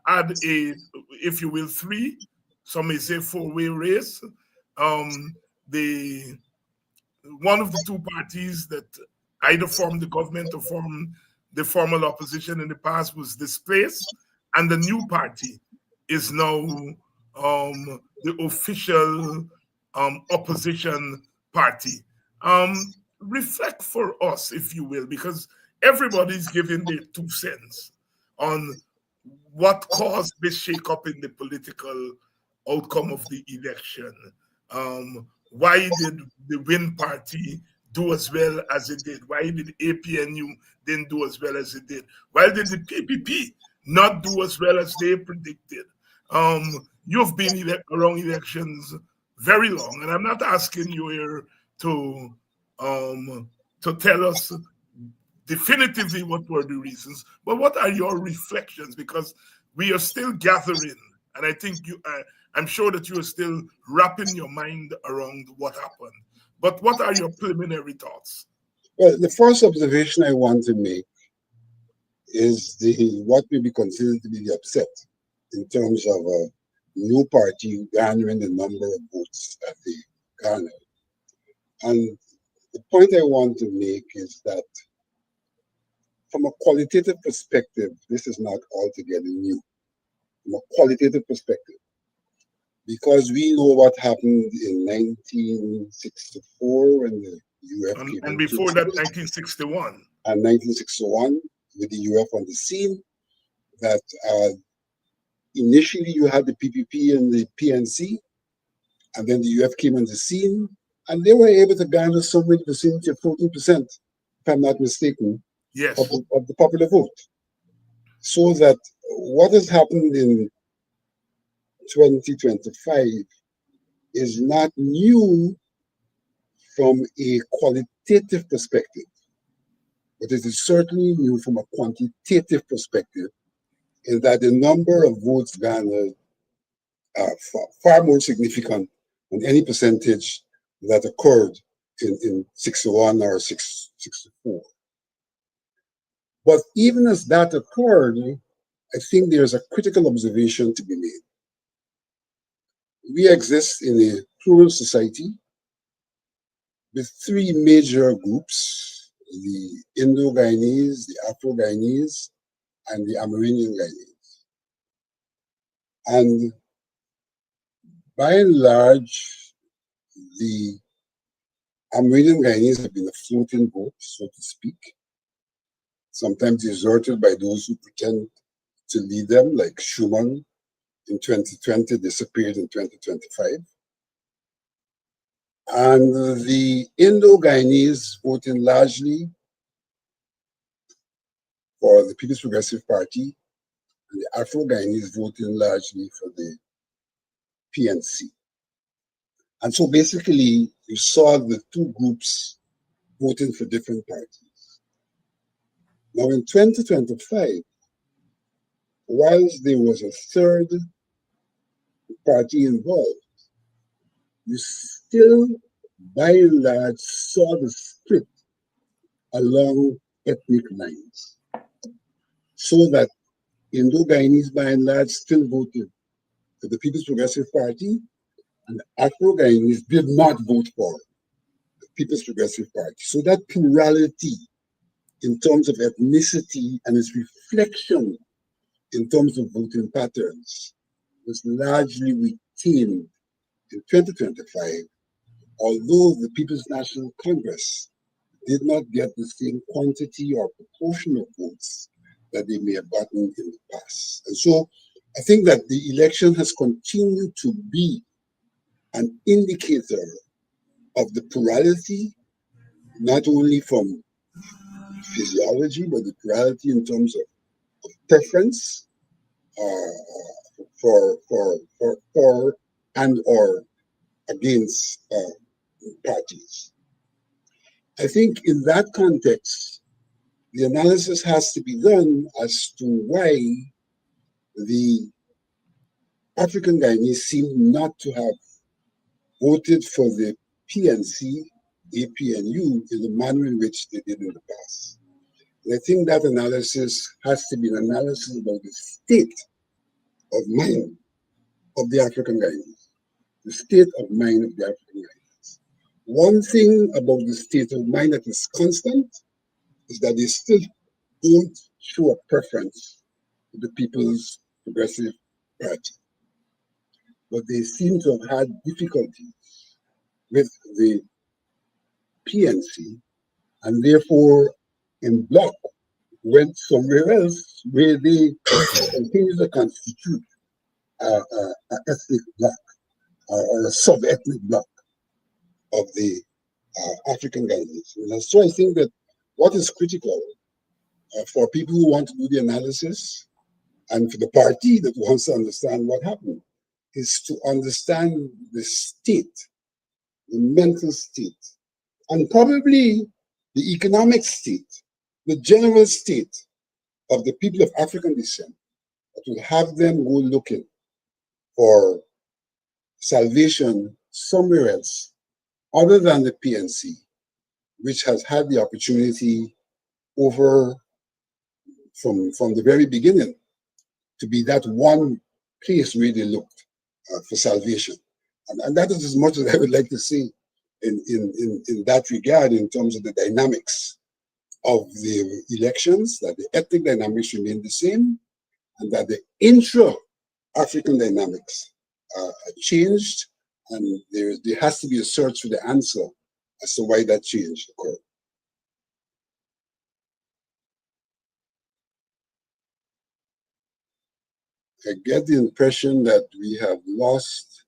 had a, if you will, three, some may say four-way race. The one of the two parties that either formed the government or formed the formal opposition in the past was displaced, and the new party is now the official opposition party. Reflect for us, if you will, because everybody's giving their 2 cents on what caused this shakeup in the political outcome of the election. Why did the Win Party do as well as it did? Why did APNU didn't do as well as it did? Why did the PPP not do as well as they predicted? you've been around elections very long, and I'm not asking you here to tell us definitively what were the reasons, but what are your reflections? Because we are still gathering, and I think I'm sure that you are still wrapping your mind around what happened. But what are your preliminary thoughts? Well, the first observation I want to make is the what may be considered to be the upset in terms of a new party garnering the number of votes that they garnered. And the point I want to make is that from a qualitative perspective, this is not altogether new. From a qualitative perspective, because we know what happened in 1964 when the UF came And into before that, 1961. and 1961 with the UF on the scene, that initially you had the PPP and the PNC, and then the UF came on the scene, and they were able to garner somewhere in the vicinity of 14%, if I'm not mistaken, Yes. of the popular vote. So that what has happened in 2025 is not new from a qualitative perspective, but it is certainly new from a quantitative perspective, in that the number of votes garnered are far more significant than any percentage that occurred in 61 or 64. But even as that occurred, I think there's a critical observation to be made. We exist in a plural society with three major groups: the Indo-Guyanese, the Afro-Guyanese, and the Amerindian Guyanese. And by and large, the Amerindian Guyanese have been a floating boat, so to speak, sometimes deserted by those who pretend to lead them, like Schumann in 2020, disappeared in 2025. And the Indo-Guyanese voting largely for the People's Progressive Party, and the Afro-Guyanese voting largely for the PNC. And so basically, you saw the two groups voting for different parties. Now in 2025, whilst there was a third party involved, you still, by and large, saw the split along ethnic lines. So that Indo-Guyanese, by and large, still voted for the People's Progressive Party, and Afro-Guyanese did not vote for the People's Progressive Party. So that plurality in terms of ethnicity and its reflection in terms of voting patterns was largely retained in 2025, although the People's National Congress did not get the same quantity or proportion of votes that they may have gotten in the past. And so I think that the election has continued to be an indicator of the plurality, not only from physiology, but the plurality in terms of preference for and or against parties. I think in that context, the analysis has to be done as to why the African Guyanese seem not to have voted for the PNC, APNU in the manner in which they did in the past. And I think that analysis has to be an analysis about the state of mind of the African Guyanese, the state of mind of the African Guyanese. One thing about the state of mind that is constant is that they still don't show a preference for the People's Progressive Party. But they seem to have had difficulties with the PNC, and therefore in bloc went somewhere else where they continue to constitute an ethnic bloc or a sub-ethnic bloc of the African Guyanese. And so I think that what is critical for people who want to do the analysis and for the party that wants to understand what happened is to understand the state, the mental state, and probably the economic state, the general state of the people of African descent that will have them go looking for salvation somewhere else other than the PNC, which has had the opportunity over from the very beginning to be that one place where they looked for salvation. And that is as much as I would like to say in that regard, in terms of the dynamics of the elections, that the ethnic dynamics remain the same, and that the intra-African dynamics changed, and there has to be a search for the answer as to why that change occurred. I get the impression that we have lost.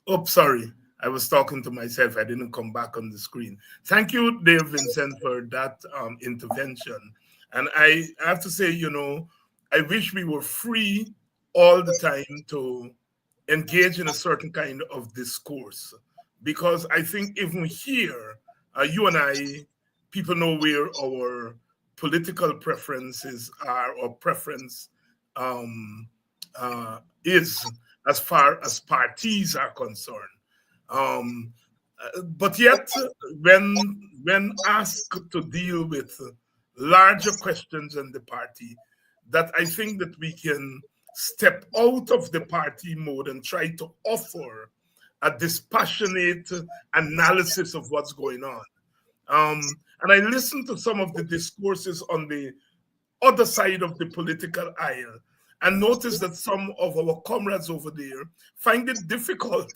Oh, sorry. I was talking to myself. I didn't come back on the screen. Thank you, Dave Vincent, for that intervention. And I have to say, I wish we were free all the time to engage in a certain kind of discourse, because I think even here, you and I, people know where our political preferences are, or preference is, as far as parties are concerned. But yet, when asked to deal with larger questions in the party, that I think that we can step out of the party mode and try to offer a dispassionate analysis of what's going on. And I listened to some of the discourses on the other side of the political aisle and noticed that some of our comrades over there find it difficult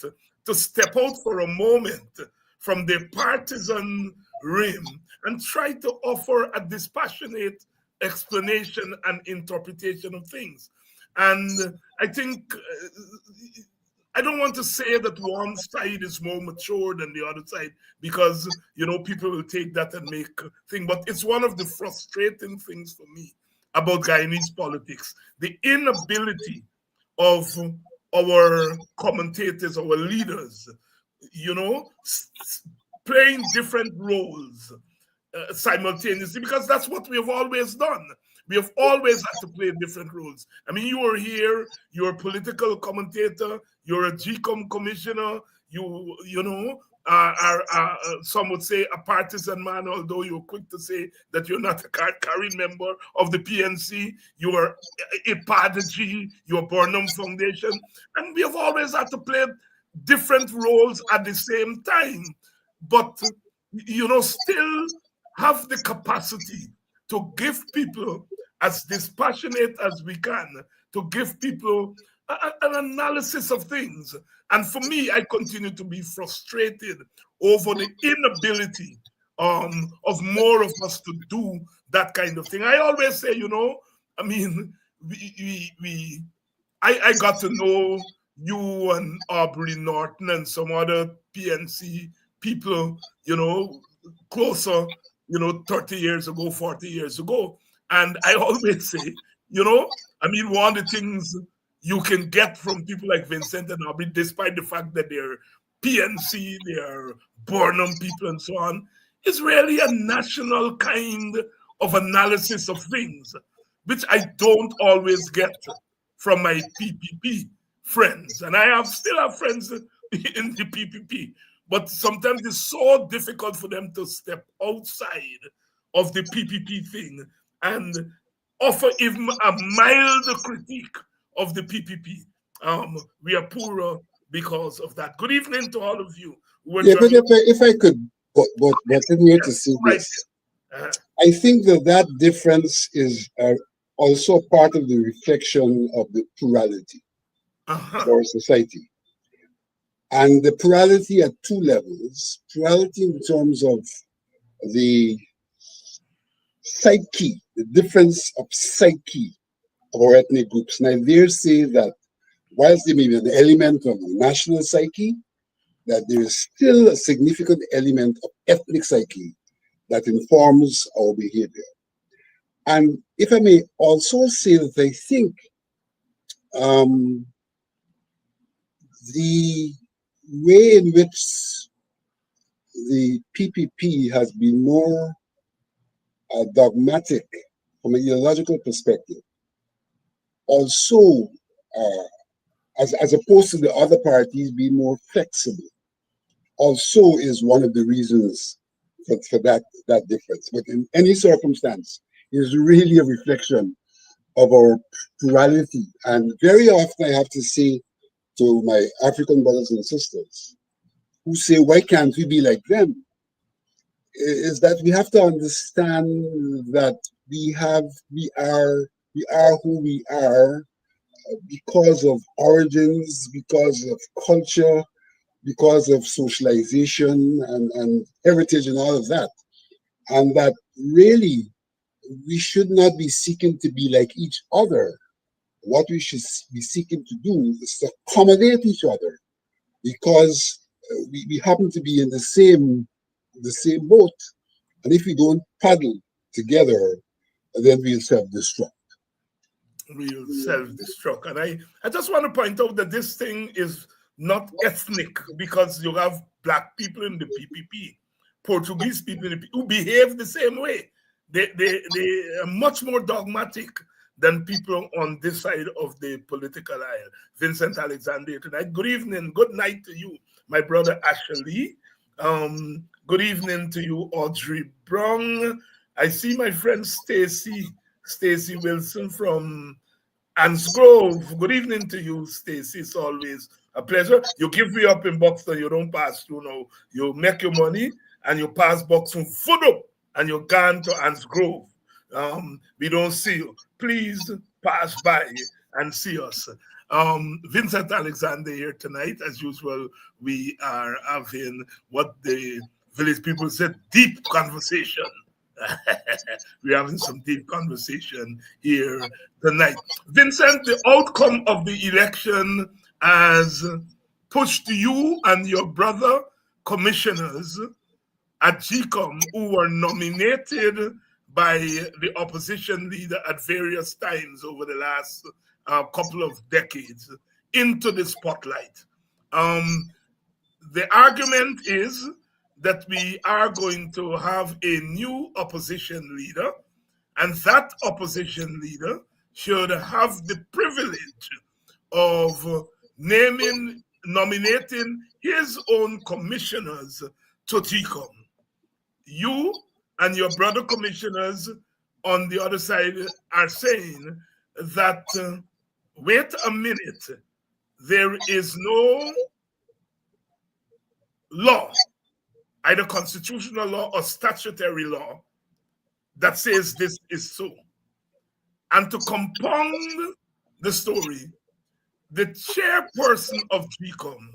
to step out for a moment from their partisan rim and try to offer a dispassionate explanation and interpretation of things. And I think I don't want to say that one side is more mature than the other side, because people will take that and make a thing. But it's one of the frustrating things for me about Guyanese politics: the inability of our commentators, our leaders, playing different roles simultaneously, because that's what we have always done. We have always had to play different roles. I mean, you were here, you're a political commentator, you're a GCOM commissioner, some would say a partisan man, although you're quick to say that you're not a card-carrying member of the PNC. You are a Padaji, you're Burnham Foundation, and we have always had to play different roles at the same time. But, still have the capacity to give people, as dispassionate as we can, to give people an analysis of things. And for me, I continue to be frustrated over the inability of more of us to do that kind of thing. I always say, I got to know you and Aubrey Norton and some other PNC people, closer, 30 years ago, 40 years ago. And I always say, one of the things you can get from people like Vincent and Aubrey, despite the fact that they're PNC, they're Burnham people and so on, is really a national kind of analysis of things, which I don't always get from my PPP friends. And I still have friends in the PPP, but sometimes it's so difficult for them to step outside of the PPP thing and offer even a mild critique of the PPP. We are poorer because of that. Good evening to all of you. Yeah, but if I could, but in here to see this, I think that difference is also part of the reflection of the plurality of our society. And the plurality at two levels: plurality in terms of the psyche, the difference of psyche of our ethnic groups. And I dare say that whilst there may be an element of the national psyche, that there is still a significant element of ethnic psyche that informs our behavior. And if I may also say that I think the way in which the PPP has been more dogmatic from an ideological perspective, also, as opposed to the other parties being more flexible, also is one of the reasons for that difference. But in any circumstance, is really a reflection of our plurality. And very often I have to say to my African brothers and sisters who say, why can't we be like them? Is that we have to understand that we are who we are because of origins, because of culture, because of socialization and heritage and all of that. And that really we should not be seeking to be like each other. What we should be seeking to do is to accommodate each other because we happen to be in the same boat. And if we don't paddle together, then we'll self-destruct. Real self-destruct. And I just want to point out that this thing is not ethnic because you have black people in the PPP, Portuguese people in the who behave the same way. They are much more dogmatic than people on this side of the political aisle. Vincent Alexander tonight. Good evening, good night to you, my brother Ashley. Good evening to you, Audrey Brown. I see my friend Stacy Wilson from Ansgrove. Good evening to you, Stacy. It's always a pleasure. You give me up in Buxton, you don't pass through now. You make your money and you pass Buxton foot up and you gone to Ansgrove. We don't see you. Please pass by and see us. Vincent Alexander here tonight. As usual, we are having what the village people said, deep conversation. We're having some deep conversation here tonight. Vincent, the outcome of the election has pushed you and your brother commissioners at GCOM who were nominated by the opposition leader at various times over the last couple of decades into the spotlight. The argument is that we are going to have a new opposition leader, and that opposition leader should have the privilege of nominating his own commissioners to GCOM. You and your brother commissioners on the other side are saying that, wait a minute, there is no law, either constitutional law or statutory law, that says this is so. And to compound the story, the chairperson of GCOM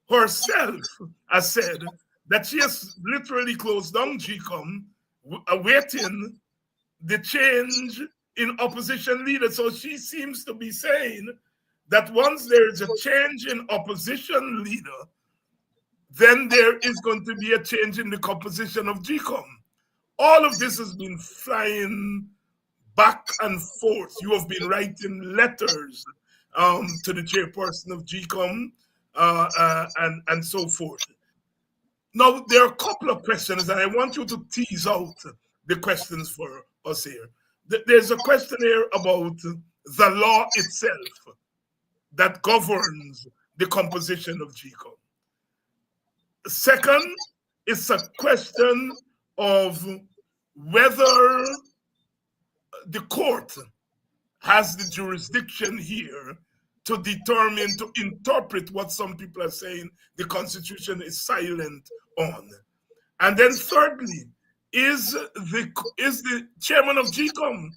herself has said that she has literally closed down GCOM, awaiting the change in opposition leader. So she seems to be saying that once there is a change in opposition leader, then there is going to be a change in the composition of GCOM. All of this has been flying back and forth. You have been writing letters to the chairperson of GCOM and so forth. Now, there are a couple of questions, and I want you to tease out the questions for us here. There's a question here about the law itself that governs the composition of GCOM. Second, it's a question of whether the court has the jurisdiction here to determine, to interpret what some people are saying the Constitution is silent on. And then thirdly, is the chairman of GCOM,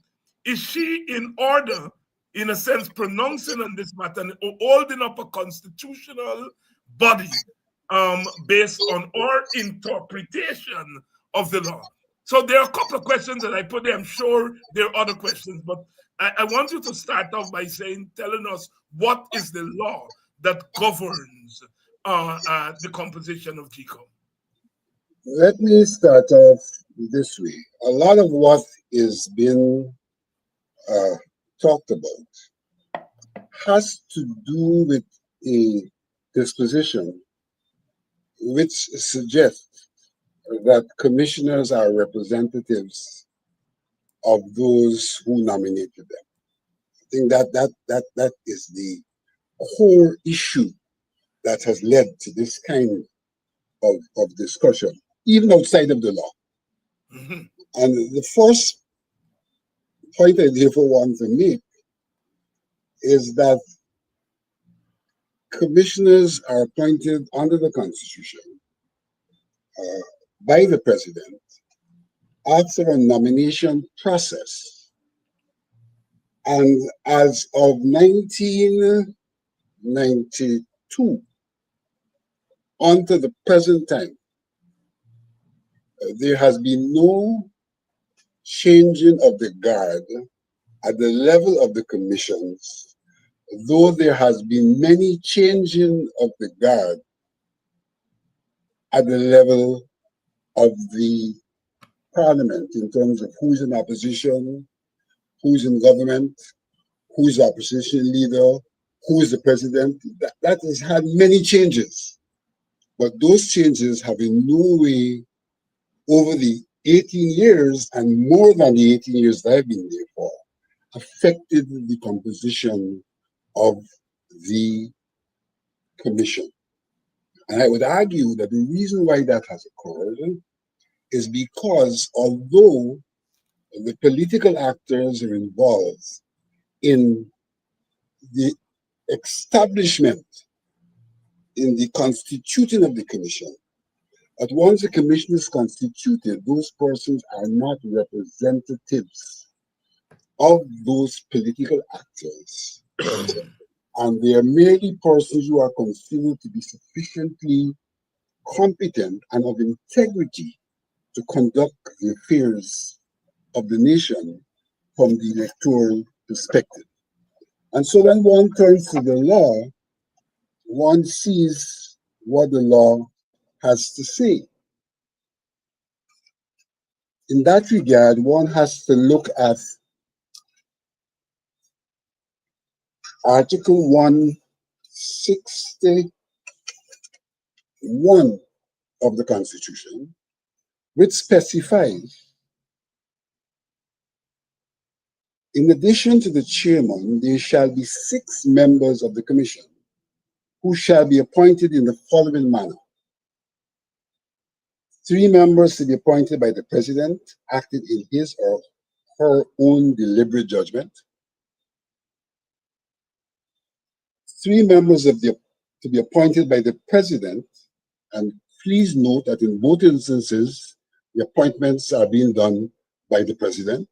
is she in order, in a sense, pronouncing on this matter and holding up a constitutional body based on our interpretation of the law? So there are a couple of questions that I put there. I'm sure there are other questions, but I want you to start off by telling us what is the law that governs the composition of GCOM. Let me start off this way. A lot of what is being talked about has to do with a disposition which suggests that commissioners are representatives of those who nominated them. I think that is the core issue that has led to this kind of discussion, even outside of the law. Mhm. And the first point I therefore want to make is that commissioners are appointed under the Constitution by the president after a nomination process. And as of 1992, until the present time, there has been no changing of the guard at the level of the commissions, though there has been many changing of the guard at the level of the parliament in terms of who's in opposition, who's in government, who's the opposition leader, who is the president. That has had many changes. But those changes have in no way, over the 18 years and more than the 18 years that I've been there for, affected the composition of the commission. And I would argue that the reason why that has occurred is because although the political actors are involved in the establishment, in the constituting of the commission, that once the commission is constituted, those persons are not representatives of those political actors. And they are merely persons who are considered to be sufficiently competent and of integrity to conduct the affairs of the nation from the electoral perspective. And so when one turns to the law, one sees what the law has to say. In that regard, one has to look at Article 161 of the Constitution, which specifies, in addition to the chairman, there shall be 6 members of the commission who shall be appointed in the following manner. 3 members to be appointed by the president, acting in his or her own deliberate judgment. 3 members to be appointed by the president, and please note that in both instances, the appointments are being done by the president,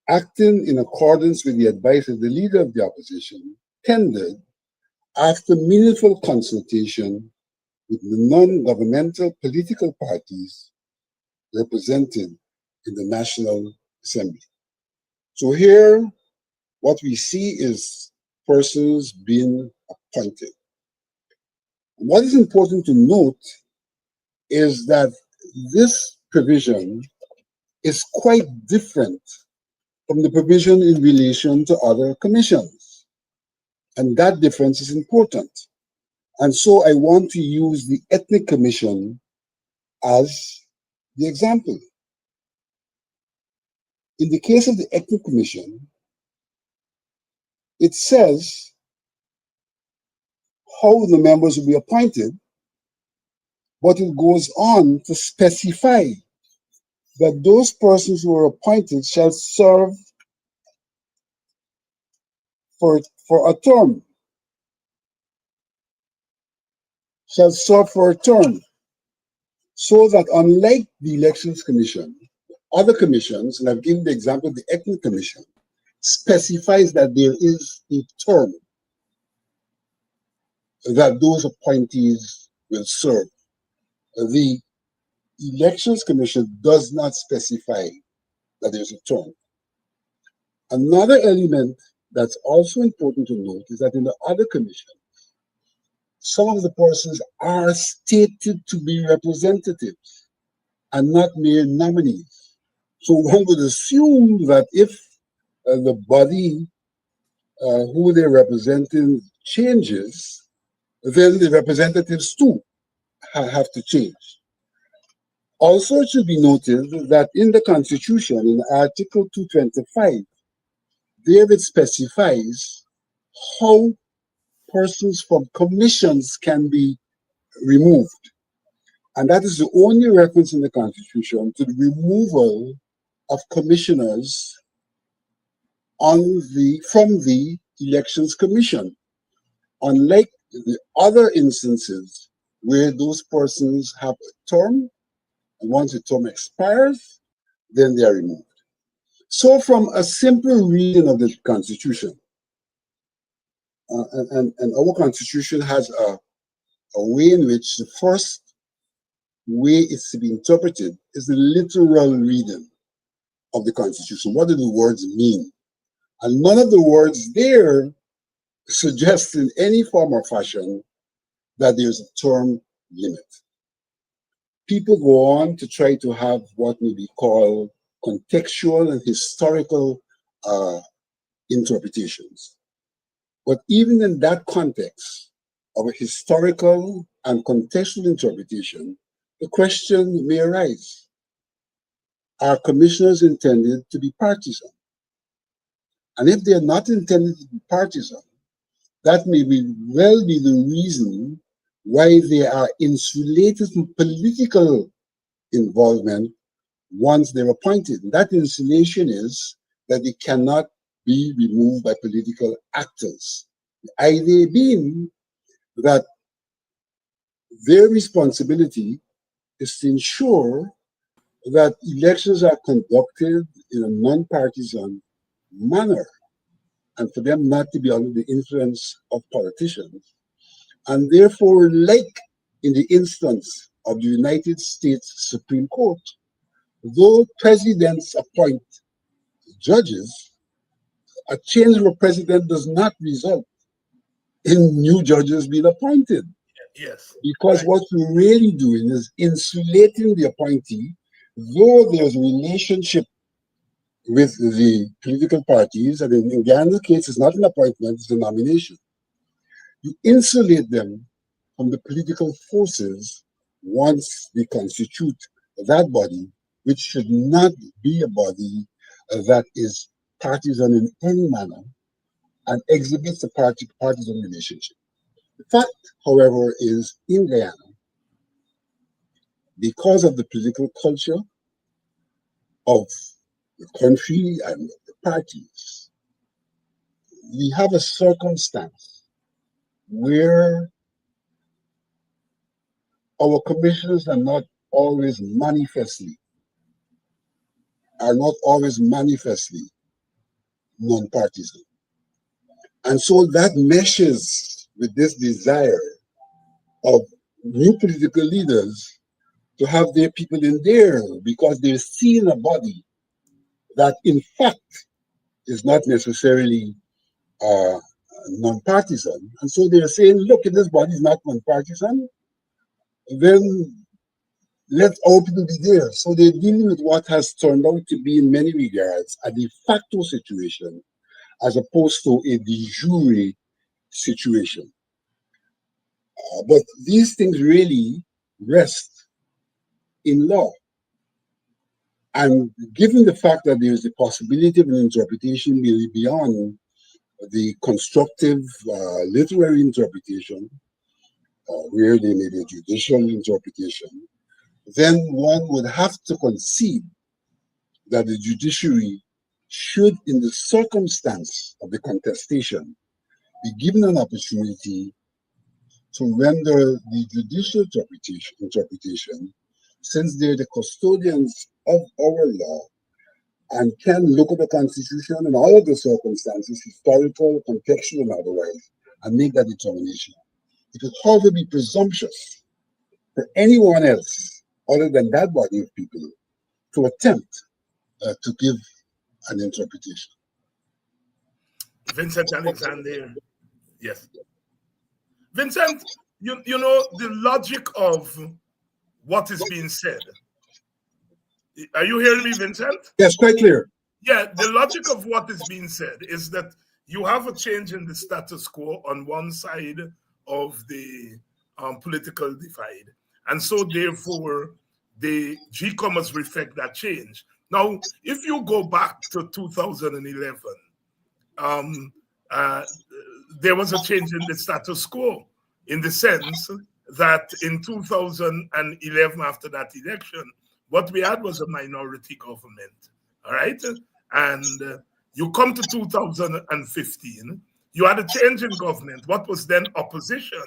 acting in accordance with the advice of the leader of the opposition, tendered after meaningful consultation with the non-governmental political parties represented in the National Assembly. So here, what we see is persons being appointed. What is important to note is that this provision is quite different from the provision in relation to other commissions. And that difference is important. And so I want to use the Ethnic Commission as the example. In the case of the Ethnic Commission, it says how the members will be appointed, but it goes on to specify that those persons who are appointed shall serve for a term, so that unlike the Elections Commission, other commissions, and I've given the example of the Ethnic Commission, specifies that there is a term that those appointees will serve. The Elections Commission does not specify that there's a term. Another element that's also important to note is that in the other commission, some of the persons are stated to be representatives and not mere nominees. So one would assume that if the body who they're representing changes, then the representatives too have to change. Also, it should be noted that in the Constitution, in Article 225, there it specifies how persons from commissions can be removed. And that is the only reference in the Constitution to the removal of commissioners from the Elections Commission. Unlike the other instances where those persons have a term, and once the term expires, then they are removed. So from a simple reading of the Constitution, and our Constitution has a way in which the first way it's to be interpreted is the literal reading of the Constitution. What do the words mean? And none of the words there suggest in any form or fashion that there's a term limit. People go on to try to have what may be called contextual and historical interpretations. But even in that context of a historical and contextual interpretation, the question may arise: are commissioners intended to be partisan? And if they are not intended to be partisan, that may well be the reason why they are insulated from political involvement once they're appointed. And that insulation is that they cannot be removed by political actors. The idea being that their responsibility is to ensure that elections are conducted in a non-partisan manner, and for them not to be under the influence of politicians. And therefore, like in the instance of the United States Supreme Court, though presidents appoint judges, a change of a president does not result in new judges being appointed. Yes. Because Right. what you're really doing is insulating the appointee, though there's a relationship with the political parties, and in Ghana's case, it's not an appointment, it's a nomination. You insulate them from the political forces once they constitute that body, which should not be a body that is partisan in any manner and exhibits a partisan relationship. The fact, however, is in Guyana, because of the political culture of the country and the parties, we have a circumstance where our commissioners are not always manifestly non-partisan. And so that meshes with this desire of new political leaders to have their people in there because they're seeing a body that in fact is not necessarily non-partisan. And so they're saying, look, if this body is not non-partisan, then let our people be there. So they're dealing with what has turned out to be in many regards a de facto situation as opposed to a de jure situation. But these things really rest in law. And given the fact that there is the possibility of an interpretation really beyond the constructive literary interpretation, where there may be a judicial interpretation, then one would have to concede that the judiciary should, in the circumstance of the contestation, be given an opportunity to render the judicial interpretation, since they're the custodians of our law and can look at the Constitution and all of the circumstances, historical, contextual, and otherwise, and make that determination. It would hardly be presumptuous for anyone else other than that body of people to attempt to give an interpretation. Vincent Alexander, yes. Vincent, you know the logic of what is being said. Are you hearing me, Vincent? Yes, quite clear. Yeah, the logic of what is being said is that you have a change in the status quo on one side of the political divide. And so therefore, the GCOM must reflect that change. Now, if you go back to 2011, there was a change in the status quo in the sense that in 2011, after that election, what we had was a minority government, all right? And you come to 2015, you had a change in government. What was then opposition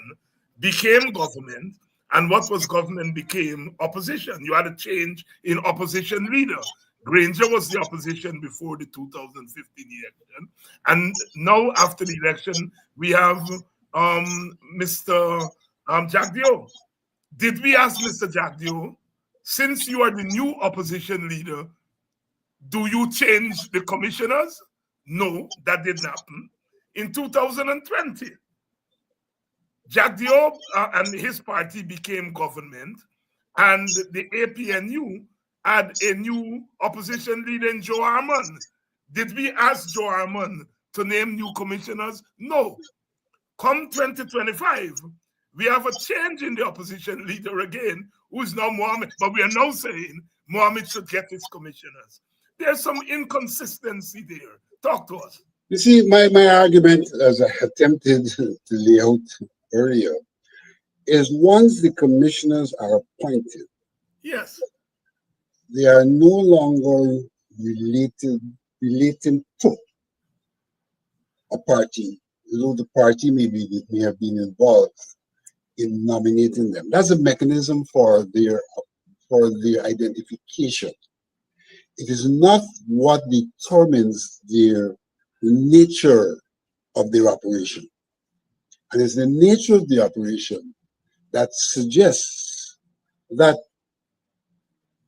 became government, and what was government became opposition. You had a change in opposition leader. Granger was the opposition before the 2015 election. And now after the election, we have Mr. Jagdeo. Did we ask Mr. Jagdeo, since you are the new opposition leader, do you change the commissioners? No, that didn't happen. In 2020, Jagdeo and his party became government, and the APNU had a new opposition leader in Joe Harmon. Did we ask Joe Harmon to name new commissioners? No. Come 2025, we have a change in the opposition leader again, who is now Mohammed, but we are now saying Mohammed should get his commissioners. There's some inconsistency there. Talk to us. You see, my argument, as I attempted to lay out earlier, is once the commissioners are appointed, yes, they are no longer relating to a party, though the party may have been involved in nominating them. That's a mechanism for their identification. It is not what determines the nature of their operation. And it's the nature of the operation that suggests that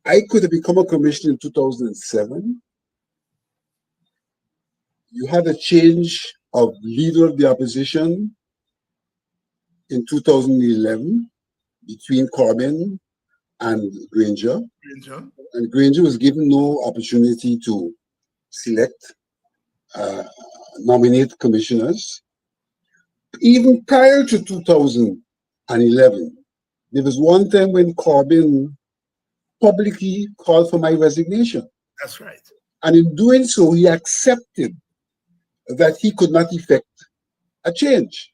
I could have become a commissioner in 2007. You had a change of leader of the opposition in 2011 between Corbyn and Granger. And Granger was given no opportunity to select, nominate commissioners. Even prior to 2011, there was one time when Corbyn publicly called for my resignation. That's right. And in doing so, he accepted that he could not effect a change.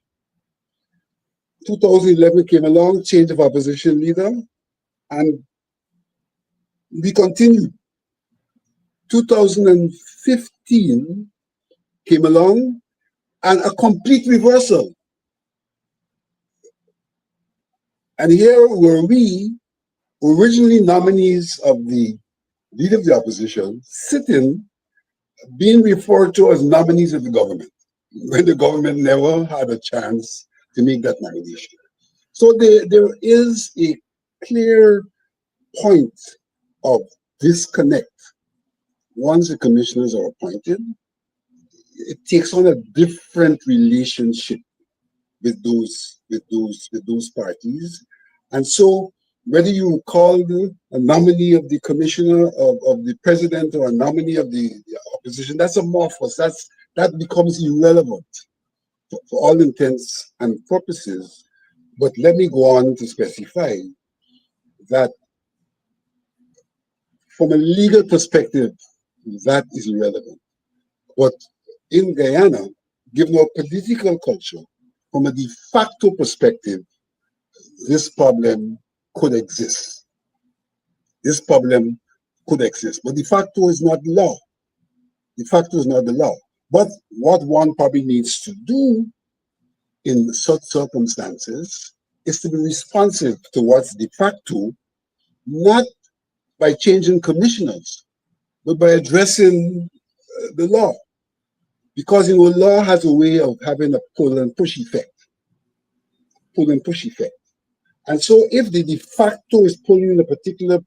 2011 came along, change of opposition leader, and we continued. 2015 came along, and a complete reversal. And here were we, originally nominees of the leader of the opposition, sitting, being referred to as nominees of the government, when the government never had a chance to make that nomination. So there is a clear point of disconnect. Once the commissioners are appointed, it takes on a different relationship with those parties. And so whether you call a nominee of the commissioner of the president or a nominee of the opposition, that's amorphous. That becomes irrelevant for all intents and purposes. But let me go on to specify that from a legal perspective, that is irrelevant. But in Guyana, given our political culture, from a de facto perspective, this problem could exist. This problem could exist. But de facto is not the law. De facto is not the law. But what one probably needs to do in such circumstances is to be responsive to what's de facto, not by changing commissioners, but by addressing the law. Because law has a way of having a pull and push effect. Pull and push effect. And so if the de facto is pulling in a particular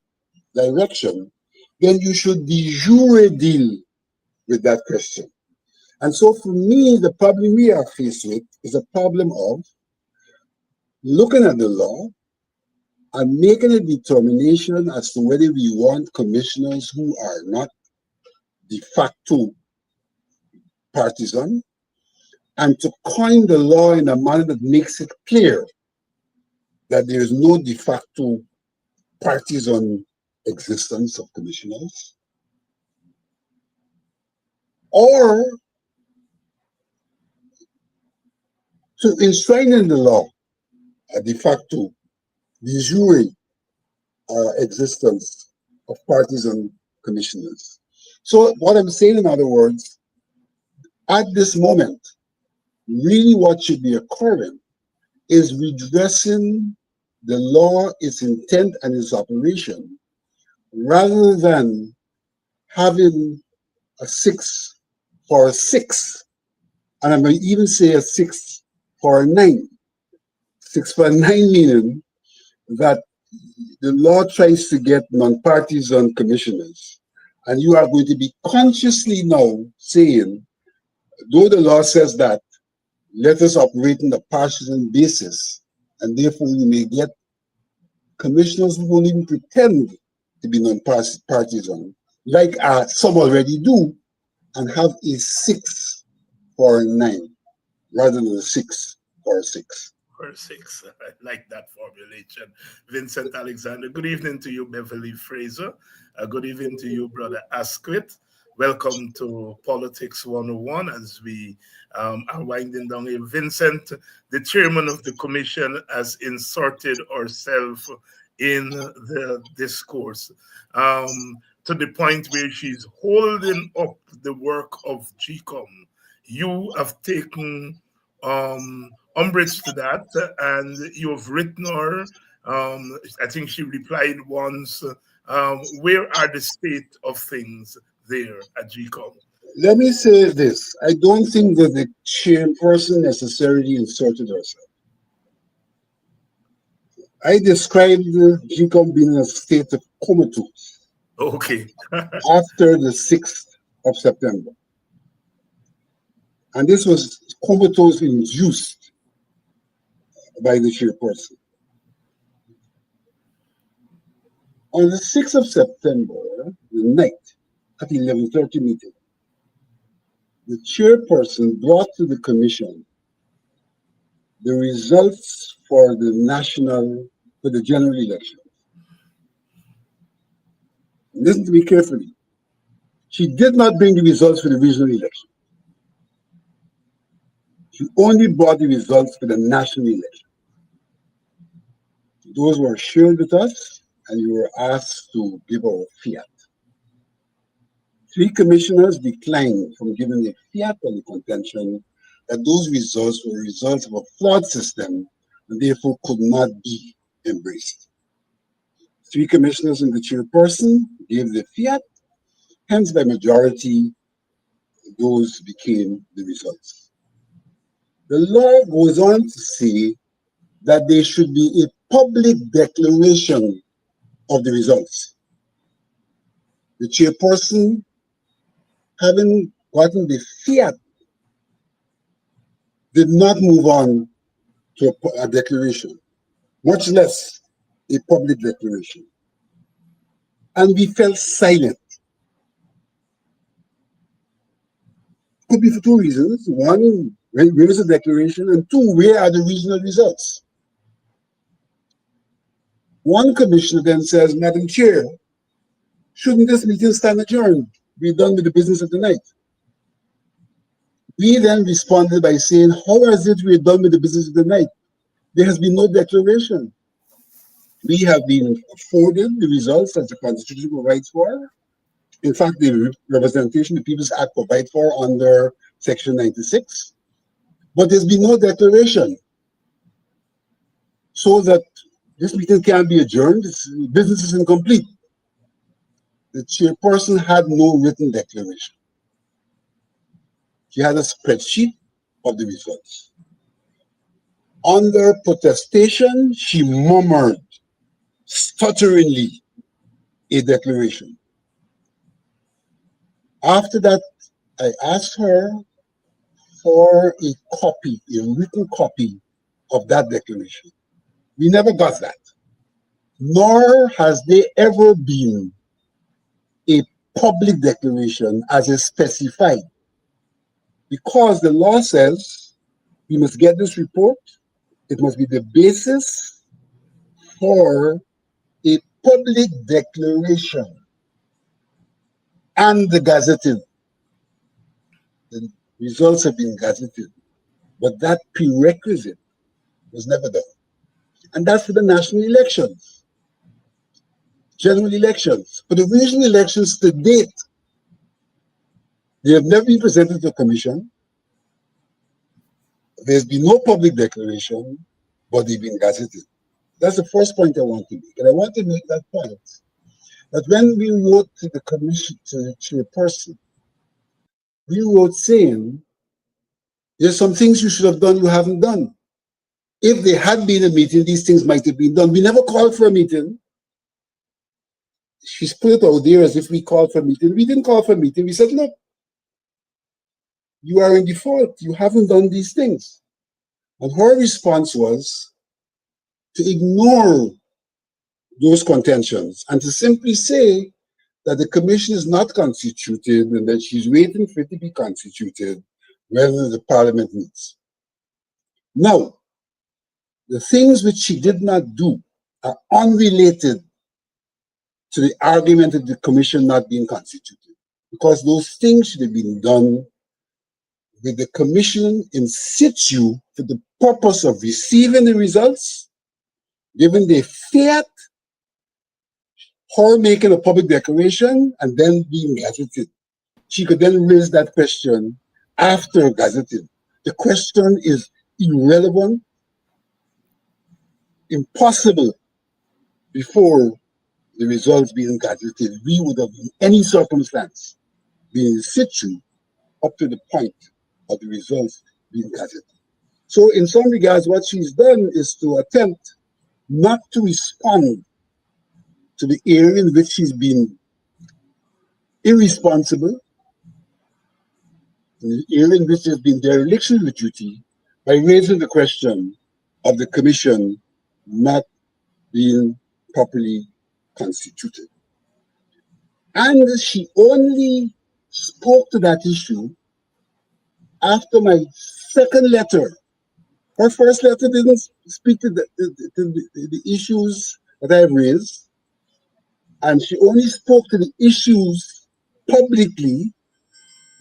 direction, then you should de jure deal with that question. And so for me, the problem we are faced with is a problem of looking at the law and making a determination as to whether we want commissioners who are not de facto partisan, and to coin the law in a manner that makes it clear that there is no de facto partisan existence of commissioners, or to enshrine in the law a de facto, de jure existence of partisan commissioners. So what I'm saying, in other words, at this moment, really what should be occurring is redressing the law, its intent, and its operation, rather than having a 6 for a 6, and I may even say a 6 for a 9. 6 for a 9 meaning that the law tries to get non-partisan commissioners, and you are going to be consciously now saying, though the law says that, let us operate on a partisan basis, and therefore we may get commissioners who won't even pretend to be non-partisan, like some already do, and have a 6 for a 9 rather than a 6 for a 6. For 6, I like that formulation. Vincent Alexander, good evening to you, Beverly Fraser. Good evening to you, Brother Asquith. Welcome to Politics 101 as we are winding down here. Vincent, the chairman of the commission, has inserted herself in the discourse to the point where she's holding up the work of GCOM. You have taken umbrage to that, and you have written her. I think she replied once. Where are the state of things there at GCOM? Let me say this. I don't think that the chairperson necessarily inserted herself. I described GCOM being in a state of comatose. Okay. After the 6th of September. And this was comatose induced by the chairperson. On the 6th of September, the night, at 11:30 meeting, the chairperson brought to the commission the results for the general election. Listen to me carefully. She did not bring the results for the regional election. She only brought the results for the national election. Those were shared with us, and you were asked to give our fiat. 3 commissioners declined from giving a fiat on the contention that those results were results of a flawed system and therefore could not be embraced. 3 commissioners and the chairperson gave the fiat, hence by majority, those became the results. The law goes on to say that there should be a public declaration of the results. The chairperson, having gotten the fiat, did not move on to a declaration, much less a public declaration. And we fell silent. Could be for 2 reasons. One, where is the declaration? And 2, where are the regional results? One commissioner then says, Madam Chair, shouldn't this meeting stand adjourned? We're done with the business of the night. We then responded by saying, how is it we're done with the business of the night? There has been no declaration. We have been afforded the results that the Constitution provides for. In fact, the representation the People's Act provides for under Section 96. But there's been no declaration. So that this meeting can't be adjourned, business is incomplete. The chairperson had no written declaration. She had a spreadsheet of the results. Under protestation, she murmured stutteringly a declaration. After that, I asked her for a copy, a written copy of that declaration. We never got that. Nor has there ever been a public declaration as is specified. Because the law says We must get this report. It must be the basis for a public declaration and the gazetting. The results have been gazetted, but that prerequisite was never done. And that's for the national elections, general elections. For the regional elections to date, they have never been presented to the commission. There's been no public declaration, but they've been gazetted. That's the first point I want to make. And I want to make that point that when we wrote to the commission, to the chairperson, we wrote saying, there's some things you should have done you haven't done. If there had been a meeting, these things might have been done. We never called for a meeting. She's put it out there as if we called for a meeting. We didn't call for a meeting. We said, look, you are in default. You haven't done these things. And her response was to ignore those contentions and to simply say that the commission is not constituted and that she's waiting for it to be constituted whether the parliament meets. Now, the things which she did not do are unrelated to the argument of the commission not being constituted, because those things should have been done with the commission in situ for the purpose of receiving the results, giving the fiat, her making a public declaration, and then being gazetted. She could then raise that question after gazetting. The question is irrelevant, impossible before the results being gazetted. We would have, in any circumstance, been in situ up to the point of the results being gazetted. So in some regards, what she's done is to attempt not to respond to the area in which she's been irresponsible, in the area in which there's been dereliction of duty, by raising the question of the commission not being properly constituted. And she only spoke to that issue after my second letter. Her first letter didn't speak to the issues that I've raised, and she only spoke to the issues publicly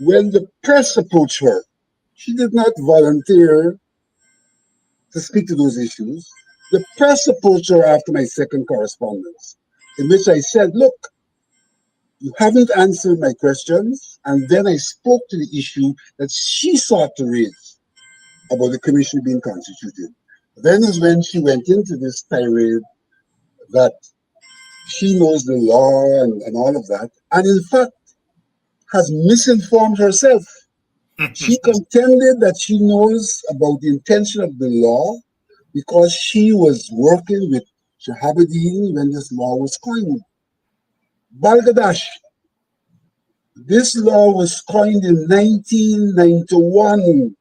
when the press approached her. She did not volunteer to speak to those issues. The press approached her after my second correspondence, in which I said, look, you haven't answered my questions. And then I spoke to the issue that she sought to raise about the commission being constituted. Then is when she went into this tirade that she knows the law and all of that, and in fact has misinformed herself. She contended that she knows about the intention of the law because she was working with Shahabadin when this law was coined. Balgadash, this law was coined in 1991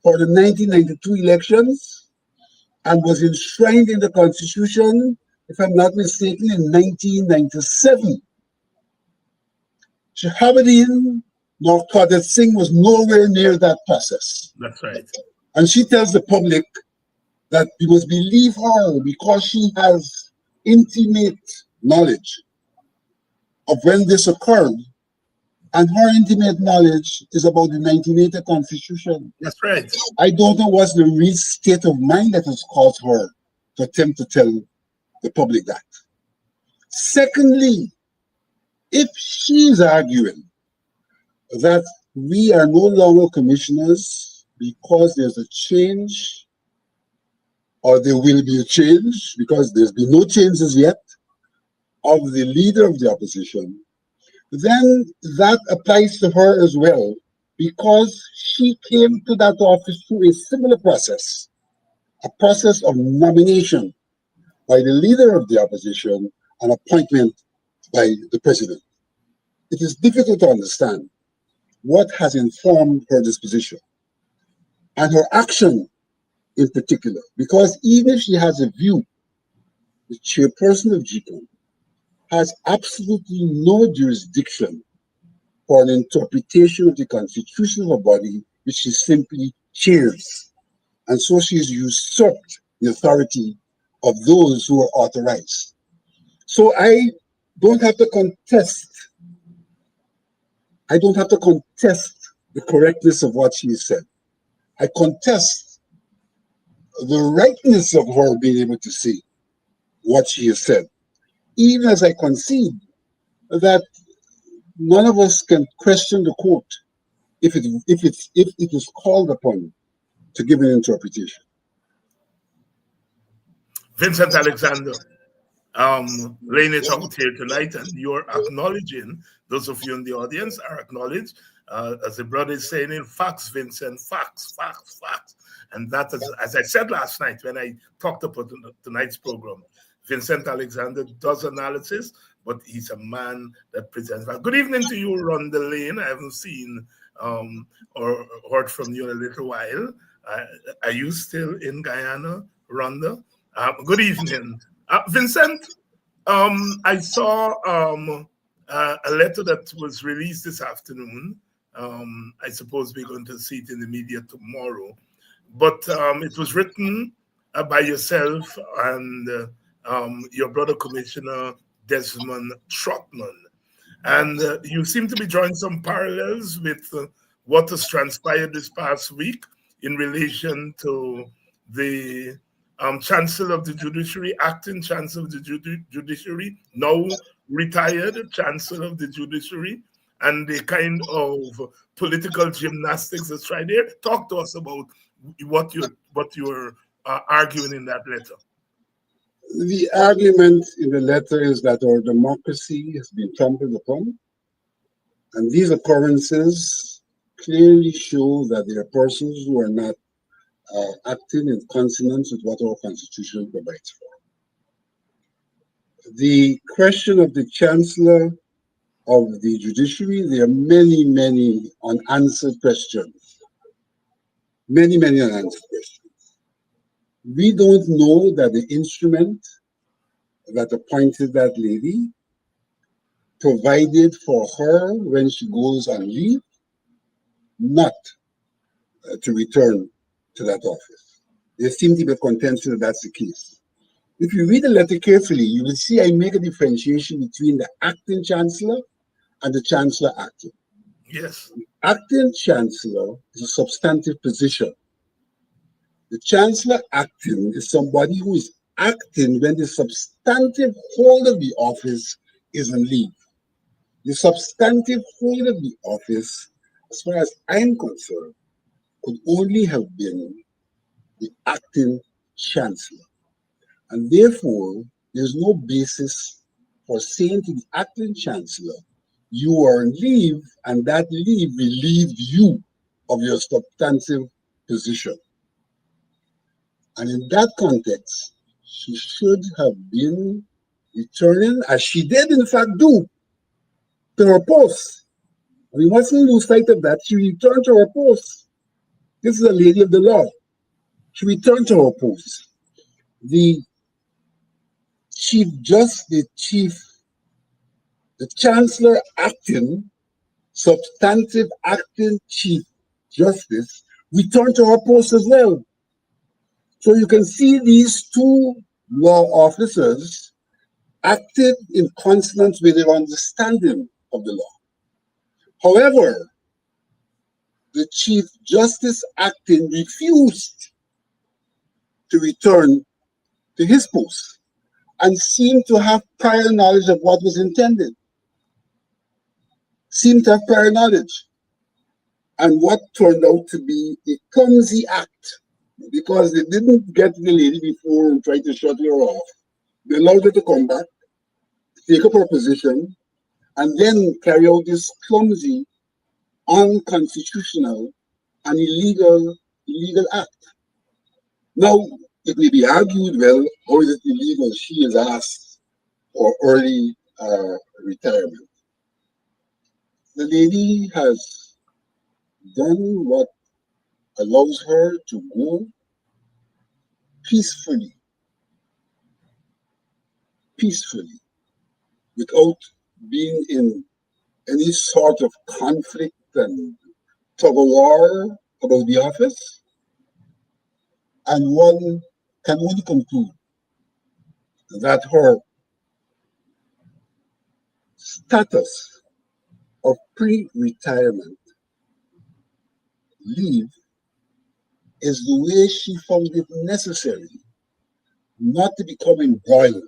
for the 1992 elections and was enshrined in the Constitution, if I'm not mistaken, in 1997. Shahabadin nor Qadat Singh was nowhere near that process. That's right. And she tells the public that we must believe her because she has intimate knowledge of when this occurred. And her intimate knowledge is about the 1980 Constitution. That's right. I don't know what's the real state of mind that has caused her to attempt to tell the public that. Secondly, if she's arguing that we are no longer commissioners because there's a change, or there will be a change, because there's been no changes yet, of the leader of the opposition, then that applies to her as well, because she came to that office through a similar process, a process of nomination by the leader of the opposition and appointment by the president. It is difficult to understand what has informed her disposition and her action in particular, because even if she has a view, the chairperson of GCOM has absolutely no jurisdiction for an interpretation of the constitution of a body which she simply chairs. And so she's usurped the authority of those who are authorized. So don't have to contest. I don't have to contest the correctness of what she said. I contest the rightness of her being able to say what she has said, even as I concede that none of us can question the court if it is called upon to give an interpretation. Vincent Alexander, laying it out here tonight, and you're acknowledging, those of you in the audience are acknowledged, as the brother is saying, in facts, Vincent, facts, facts, facts. And that is, as I said last night when I talked about tonight's program, Vincent Alexander does analysis, but he's a man that presents. Good evening to you, Rhonda Lane. I haven't seen or heard from you in a little while. Are you still in Guyana, Rhonda? Good evening. Vincent, I saw a letter that was released this afternoon. I suppose we're going to see it in the media tomorrow. But it was written by yourself and your brother Commissioner Desmond Trotman. And you seem to be drawing some parallels with what has transpired this past week in relation to the Chancellor of the Judiciary, acting Chancellor of the Judiciary, now retired Chancellor of the Judiciary, and the kind of political gymnastics that's right there. Talk to us about what you're arguing in that letter. The argument in the letter is that our democracy has been trampled upon, and these occurrences clearly show that there are persons who are not acting in consonance with what our Constitution provides for. The question of the Chancellor of the Judiciary, there are many, many unanswered questions. Many, many unanswered questions. We don't know that the instrument that appointed that lady provided for her when she goes on leave not to return to that office. There seems to be a contention that that's the case. If you read the letter carefully, you will see I make a differentiation between the acting chancellor and the chancellor acting. Yes. The acting chancellor is a substantive position. The chancellor acting is somebody who is acting when the substantive holder of the office is on leave. The substantive holder of the office, as far as I'm concerned, could only have been the acting chancellor. And therefore, there's no basis for saying to the acting chancellor, you are on leave, and that leave relieved you of your substantive position. And in that context, she should have been returning, as she did in fact do, to her post. We mustn't lose sight of that. She returned to her post. This is a lady of the law. She returned to her post. The chancellor acting, substantive acting chief justice, returned to her post as well. So you can see these two law officers acted in consonance with their understanding of the law. However, the Chief Justice acting refused to return to his post and seemed to have prior knowledge of what was intended. Seemed to have prior knowledge. And what turned out to be a clumsy act, because they didn't get the lady before and try to shut her off. They allowed her to come back, take up her position, and then carry out this clumsy, unconstitutional, and illegal act. Now, it may be argued, well, how is it illegal? She is asked for early retirement. The lady has done what allows her to go peacefully, without being in any sort of conflict and tug of war about the office. And one can only conclude that her status of pre-retirement leave is the way she found it necessary not to become embroiled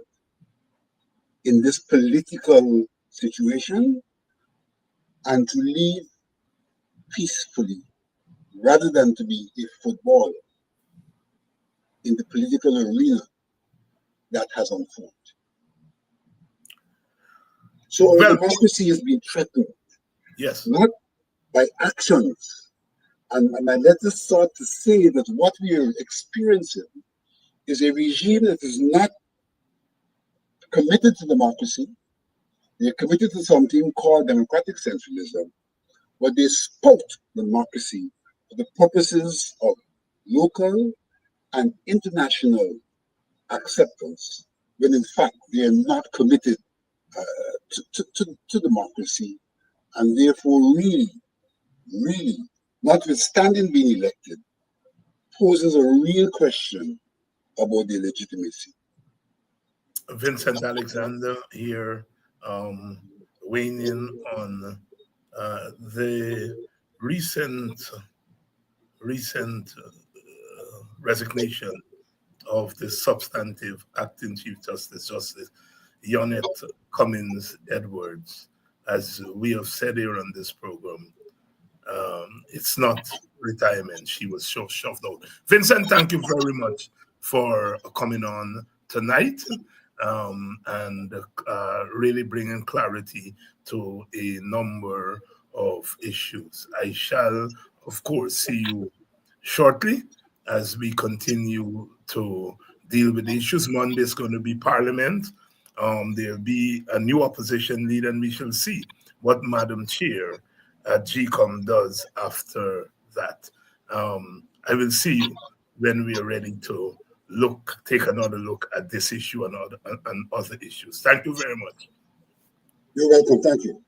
in this political situation and to leave peacefully rather than to be a football in the political arena that has unfolded. So our Well, democracy is being threatened, yes. not by actions. And I let us start to say that what we are experiencing is a regime that is not committed to democracy. They're committed to something called democratic centralism, but they spout democracy for the purposes of local and international acceptance, when in fact they are not committed to democracy, and therefore really, notwithstanding being elected, poses a real question about their legitimacy. Vincent Alexander here, weighing in on the recent resignation of the substantive acting Chief Justice Yonette Cummins Edwards. As we have said here on this program, it's not retirement. She was shoved out. Vincent, thank you very much for coming on tonight and really bringing clarity to a number of issues. I shall, of course, see you shortly as we continue to deal with issues. Monday is going to be Parliament. There'll be a new opposition leader, and we shall see what Madam Chair at GCOM does after that. I will see you when we are ready to take another look at this issue and other issues. Thank you very much. You're welcome. Thank you.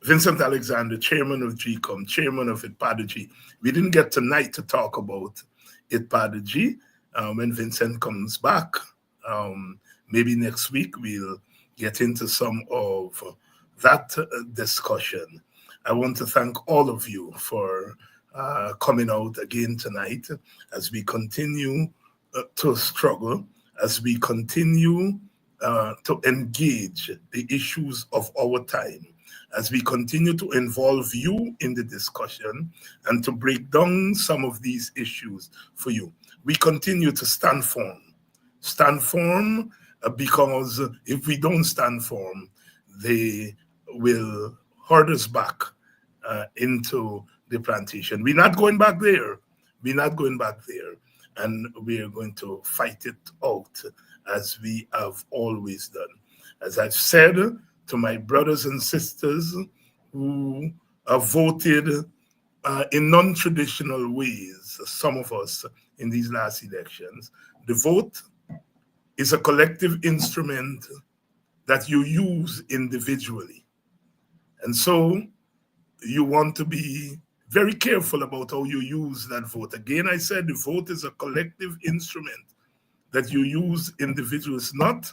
Vincent Alexander, chairman of GCOM, chairman of ITPADG. We didn't get tonight to talk about ITPADG. When Vincent comes back, maybe next week, we'll get into some of that discussion. I want to thank all of you for coming out again tonight as we continue to struggle, as we continue to engage the issues of our time, as we continue to involve you in the discussion and to break down some of these issues for you. We continue to stand firm. Stand firm because if we don't stand firm, they will herd us back into the plantation. We're not going back there. We're not going back there. And we are going to fight it out as we have always done. As I've said to my brothers and sisters who have voted in non-traditional ways, some of us in these last elections, the vote is a collective instrument that you use individually. And so you want to be very careful about how you use that vote. Again, I said the vote is a collective instrument that you use individually. It's not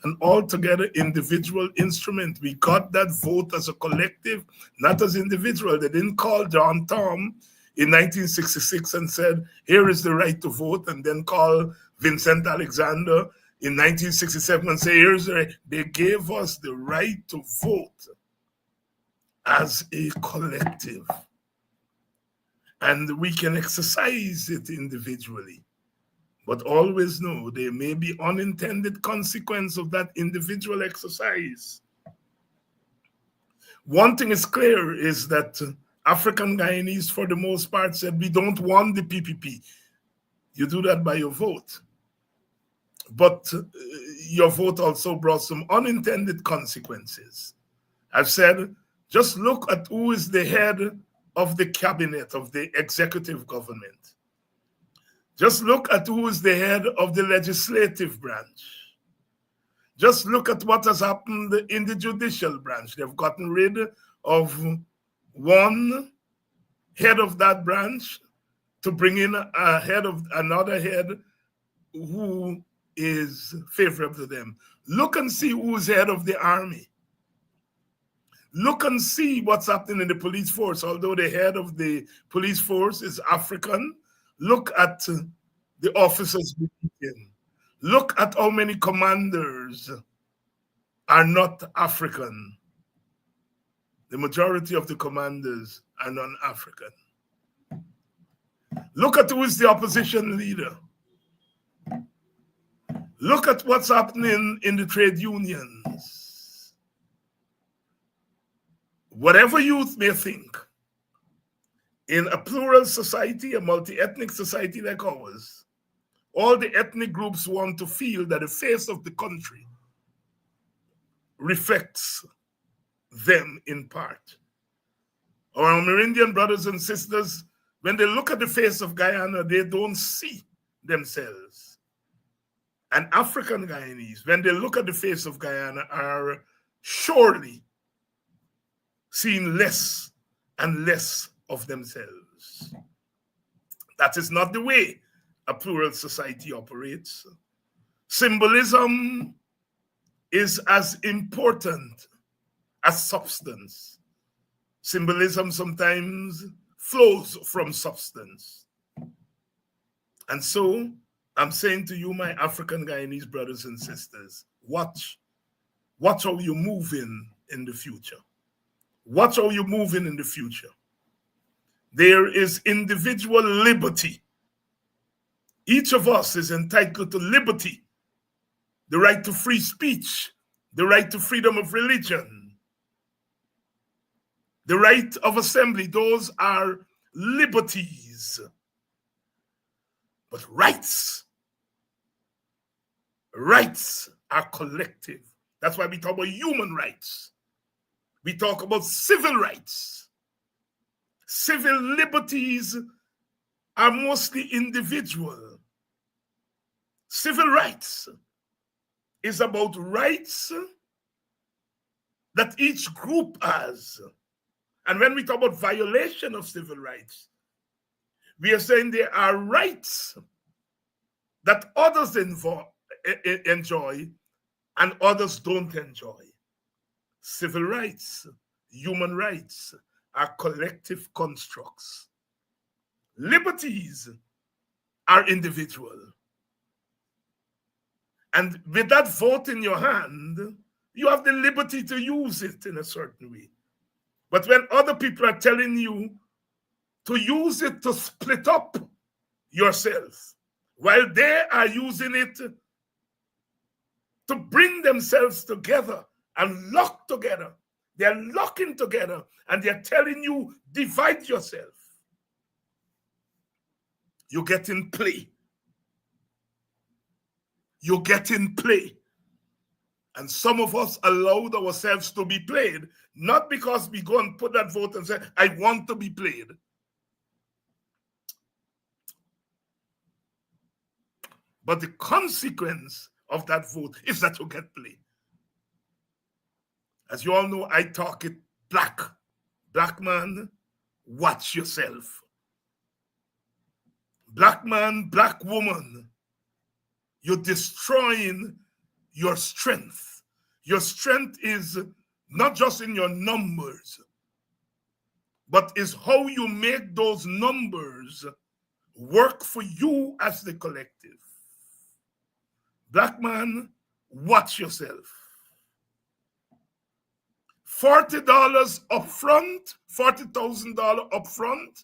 an altogether individual instrument. We got that vote as a collective, not as individual. They didn't call John Tom in 1966 and said, here is the right to vote, and then call Vincent Alexander in 1967 and say, here's the right. They gave us the right to vote as a collective. And we can exercise it individually. But always know there may be unintended consequence of that individual exercise. One thing is clear is that African Guyanese, for the most part, said, we don't want the PPP. You do that by your vote. But your vote also brought some unintended consequences. I've said, just look at who is the head of the cabinet, of the executive government. Just look at who is the head of the legislative branch. Just look at what has happened in the judicial branch. They've gotten rid of one head of that branch to bring in a head of another head who is favorable to them. Look and see who's head of the army. Look and see what's happening in the police force. Although the head of the police force is African, look at the officers. Look at how many commanders are not African. The majority of the commanders are non-African. Look at who is the opposition leader. Look at what's happening in the trade unions. Whatever youth may think, in a plural society, a multi-ethnic society like ours, all the ethnic groups want to feel that the face of the country reflects them in part. Our Amerindian brothers and sisters, when they look at the face of Guyana, they don't see themselves. And African Guyanese, when they look at the face of Guyana, are surely seeing less and less of themselves. That is not the way a plural society operates. Symbolism is as important as substance. Symbolism sometimes flows from substance. And so I'm saying to you, my African Guyanese brothers and sisters, watch how you move in the future. Watch how you move in the future. There is individual liberty. Each of us is entitled to liberty, the right to free speech, the right to freedom of religion, the right of assembly. Those are liberties. But rights are collective. That's why we talk about human rights. We talk about civil rights. Civil liberties are mostly individual. Civil rights is about rights that each group has. And when we talk about violation of civil rights, we are saying there are rights that others enjoy and others don't enjoy. Civil rights, human rights are collective constructs. Liberties are individual. And with that vote in your hand, you have the liberty to use it in a certain way. But when other people are telling you to use it to split up yourself, while they are using it to bring themselves together and lock together, they're locking together and they're telling you, divide yourself. You get in play. You get in play. And some of us allowed ourselves to be played, not because we go and put that vote and say, I want to be played. But the consequence of that vote is that you get played. As you all know, I talk it black. Black man, watch yourself. Black man, black woman, you're destroying your strength. Your strength is not just in your numbers, but is how you make those numbers work for you as the collective. Black man, watch yourself. $40 up front, $40,000 up front,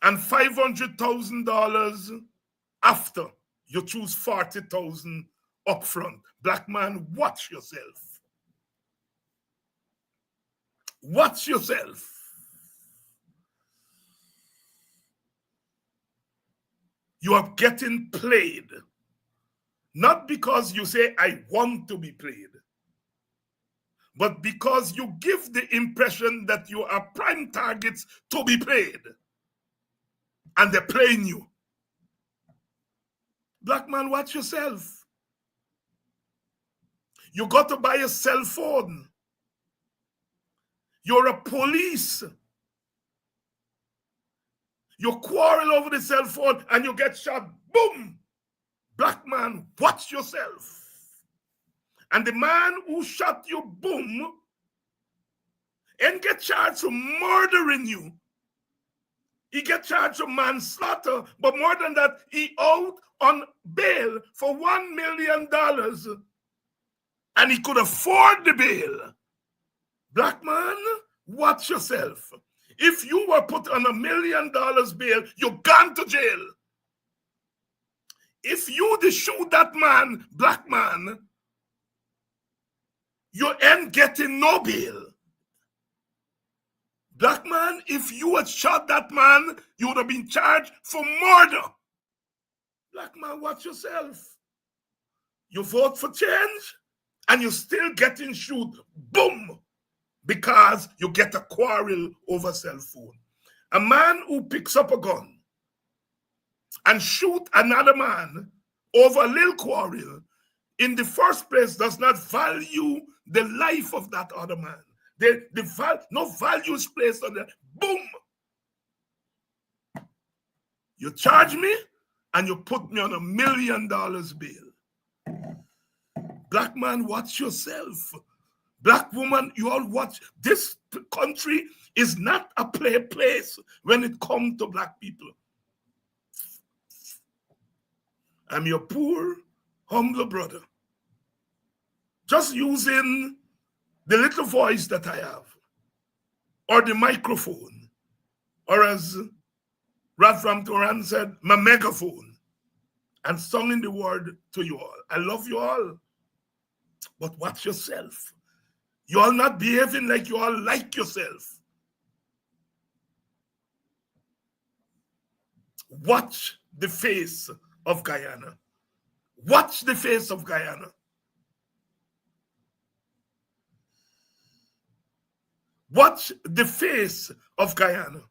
and $500,000 after you choose $40,000 up front. Black man, watch yourself. Watch yourself. You are getting played. Not because you say, I want to be played, but because you give the impression that you are prime targets to be played. And they're playing you. Black man, watch yourself. You got to buy a cell phone. You're a police. You quarrel over the cell phone and you get shot. Boom! Black man, watch yourself. And the man who shot you, boom, and get charged for murdering you. He get charged for manslaughter, but more than that, he out on bail for $1 million. And he could afford the bail. Black man, watch yourself. If you were put on $1 million bail, you're gone to jail. If you shoot that man, black man, you ain't getting no bail. Black man, if you had shot that man, you would have been charged for murder. Black man, watch yourself. You vote for change, and you're still getting shoot. Boom! Because you get a quarrel over cell phone. A man who picks up a gun and shoot another man over a little quarrel, in the first place, does not value the life of that other man. No value is placed on that. Boom! You charge me and you put me on $1 million bail. Black man, watch yourself. Black woman, you all watch. This country is not a place when it comes to black people. I'm your poor, humble brother. Just using the little voice that I have, or the microphone, or as Rathram Turan said, my megaphone, and sung in the word to you all. I love you all, but watch yourself. You all not behaving like you all like yourself. Watch the face of Guyana. Watch the face of Guyana. Watch the face of Guyana.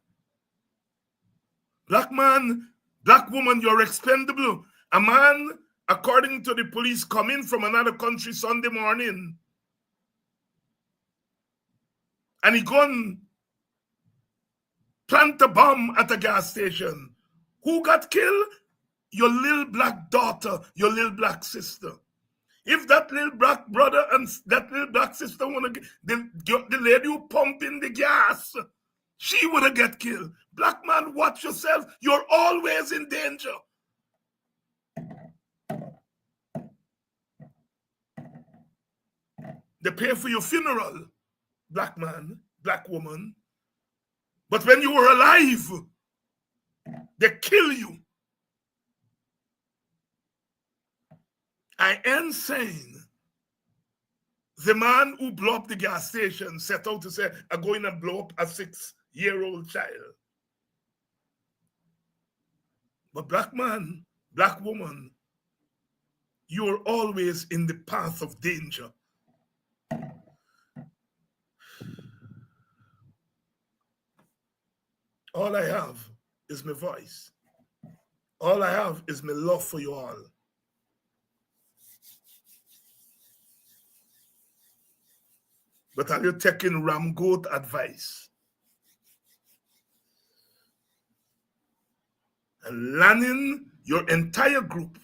Black man, black woman, you're expendable. A man, according to the police, coming from another country Sunday morning, and he gone plant a bomb at a gas station. Who got killed? Your little black daughter, your little black sister. If that little black brother and that little black sister want to the lady who pumping the gas, she would have get killed. Black man, watch yourself. You're always in danger. They pay for your funeral, black man, black woman. But when you were alive, they kill you. I am saying the man who blew up the gas station set out to say, I'm going to blow up a 6-year-old child. But black man, black woman, you're always in the path of danger. All I have is my voice. All I have is my love for you all. But are you taking ram goat advice and landing your entire group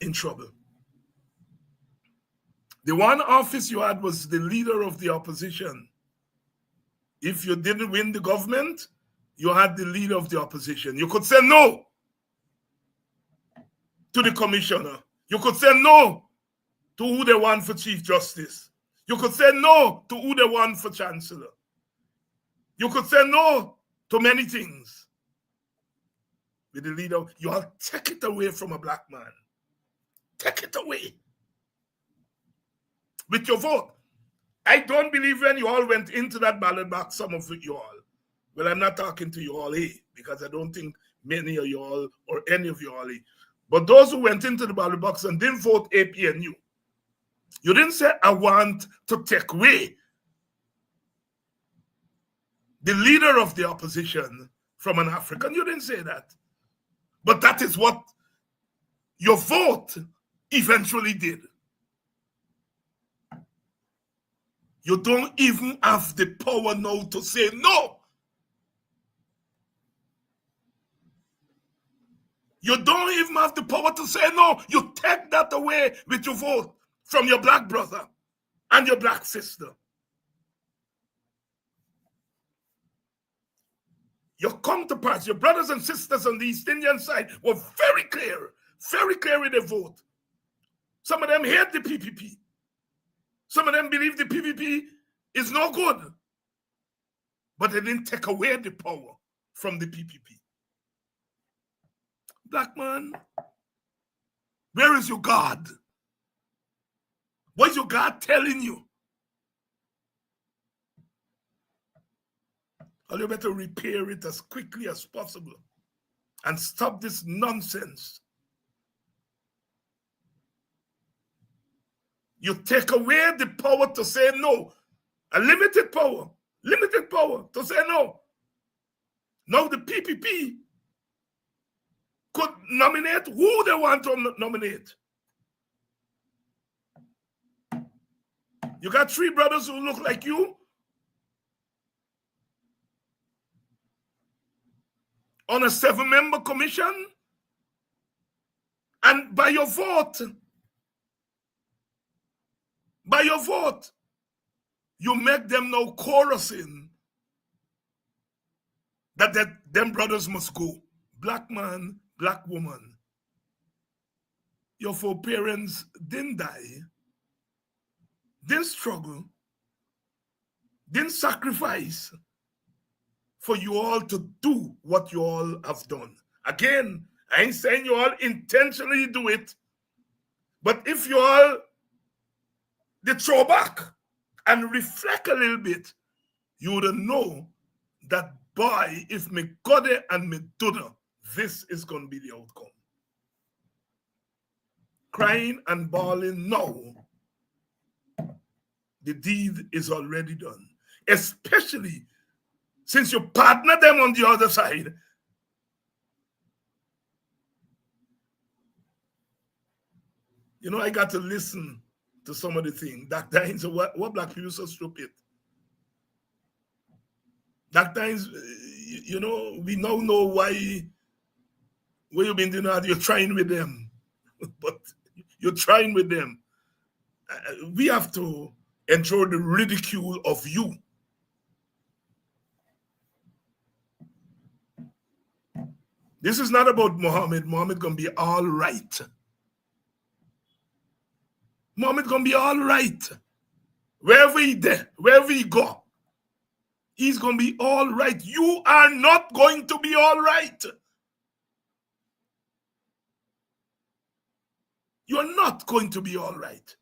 in trouble? The one office you had was the leader of the opposition. If you didn't win the government, you had the leader of the opposition. You could say no to the commissioner. You could say no to who they want for Chief Justice. You could say no to who they want for Chancellor. You could say no to many things. With the leader, you all take it away from a black man. Take it away. With your vote. I don't believe when you all went into that ballot box, some of you all. Well, I'm not talking to you all, because I don't think many of you all or any of you all, but those who went into the ballot box and didn't vote APNU, you didn't say, I want to take away the leader of the opposition from an African. You didn't say that. But that is what your vote eventually did. You don't even have the power now to say no. You don't even have the power to say no. You take that away with your vote from your black brother and your black sister. Your counterparts, your brothers and sisters on the East Indian side were very clear with their vote. Some of them hate the PPP. Some of them believe the PPP is no good. But they didn't take away the power from the PPP. Black man, where is your God? What is your God telling you? Or you better repair it as quickly as possible and stop this nonsense. You take away the power to say no. A limited power to say no. Now the PPP could nominate who they want to nominate. You got 3 brothers who look like you on a 7-member commission, and by your vote, you make them now chorusing that them brothers must go. Black man, black woman, your foreparents didn't die, didn't struggle, didn't sacrifice for you all to do what you all have done. Again, I ain't saying you all intentionally do it, but if you all did throw back and reflect a little bit, you would know that, boy, if me go there and me do that, this is going to be the outcome. Crying and bawling, no. The deed is already done. Especially since you partner them on the other side. You know, I got to listen to some of the things. That times, what black people so stupid. That times, you know, we now know why you've been doing that. You're trying with them. But you're trying with them. We have to endure the ridicule of you. This is not about Muhammad. Muhammad gonna be all right. Muhammad gonna be all right. Wherever he go, he's gonna be all right. You are not going to be all right. You're not going to be all right.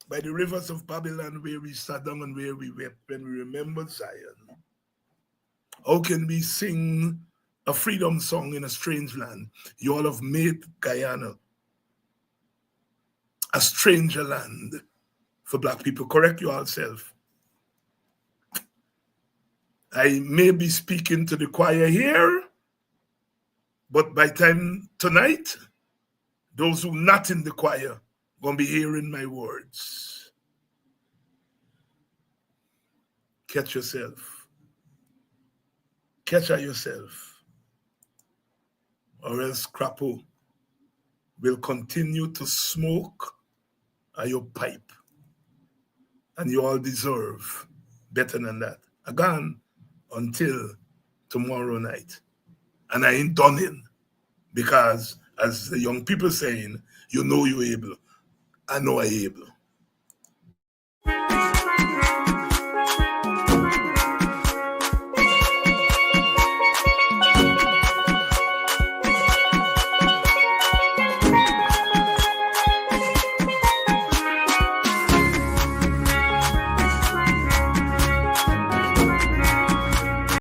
By the rivers of Babylon, where we sat down and where we wept when we remembered Zion. How can we sing a freedom song in a strange land? You all have made Guyana a stranger land for black people. Correct yourself. I may be speaking to the choir here, but by time tonight, those who not in the choir gonna be hearing my words. Catch yourself. Catch yourself. Or else Crapo will continue to smoke at your pipe. And you all deserve better than that. Again, until tomorrow night. And I ain't done it. Because as the young people saying, you know you're able. I know I'm able.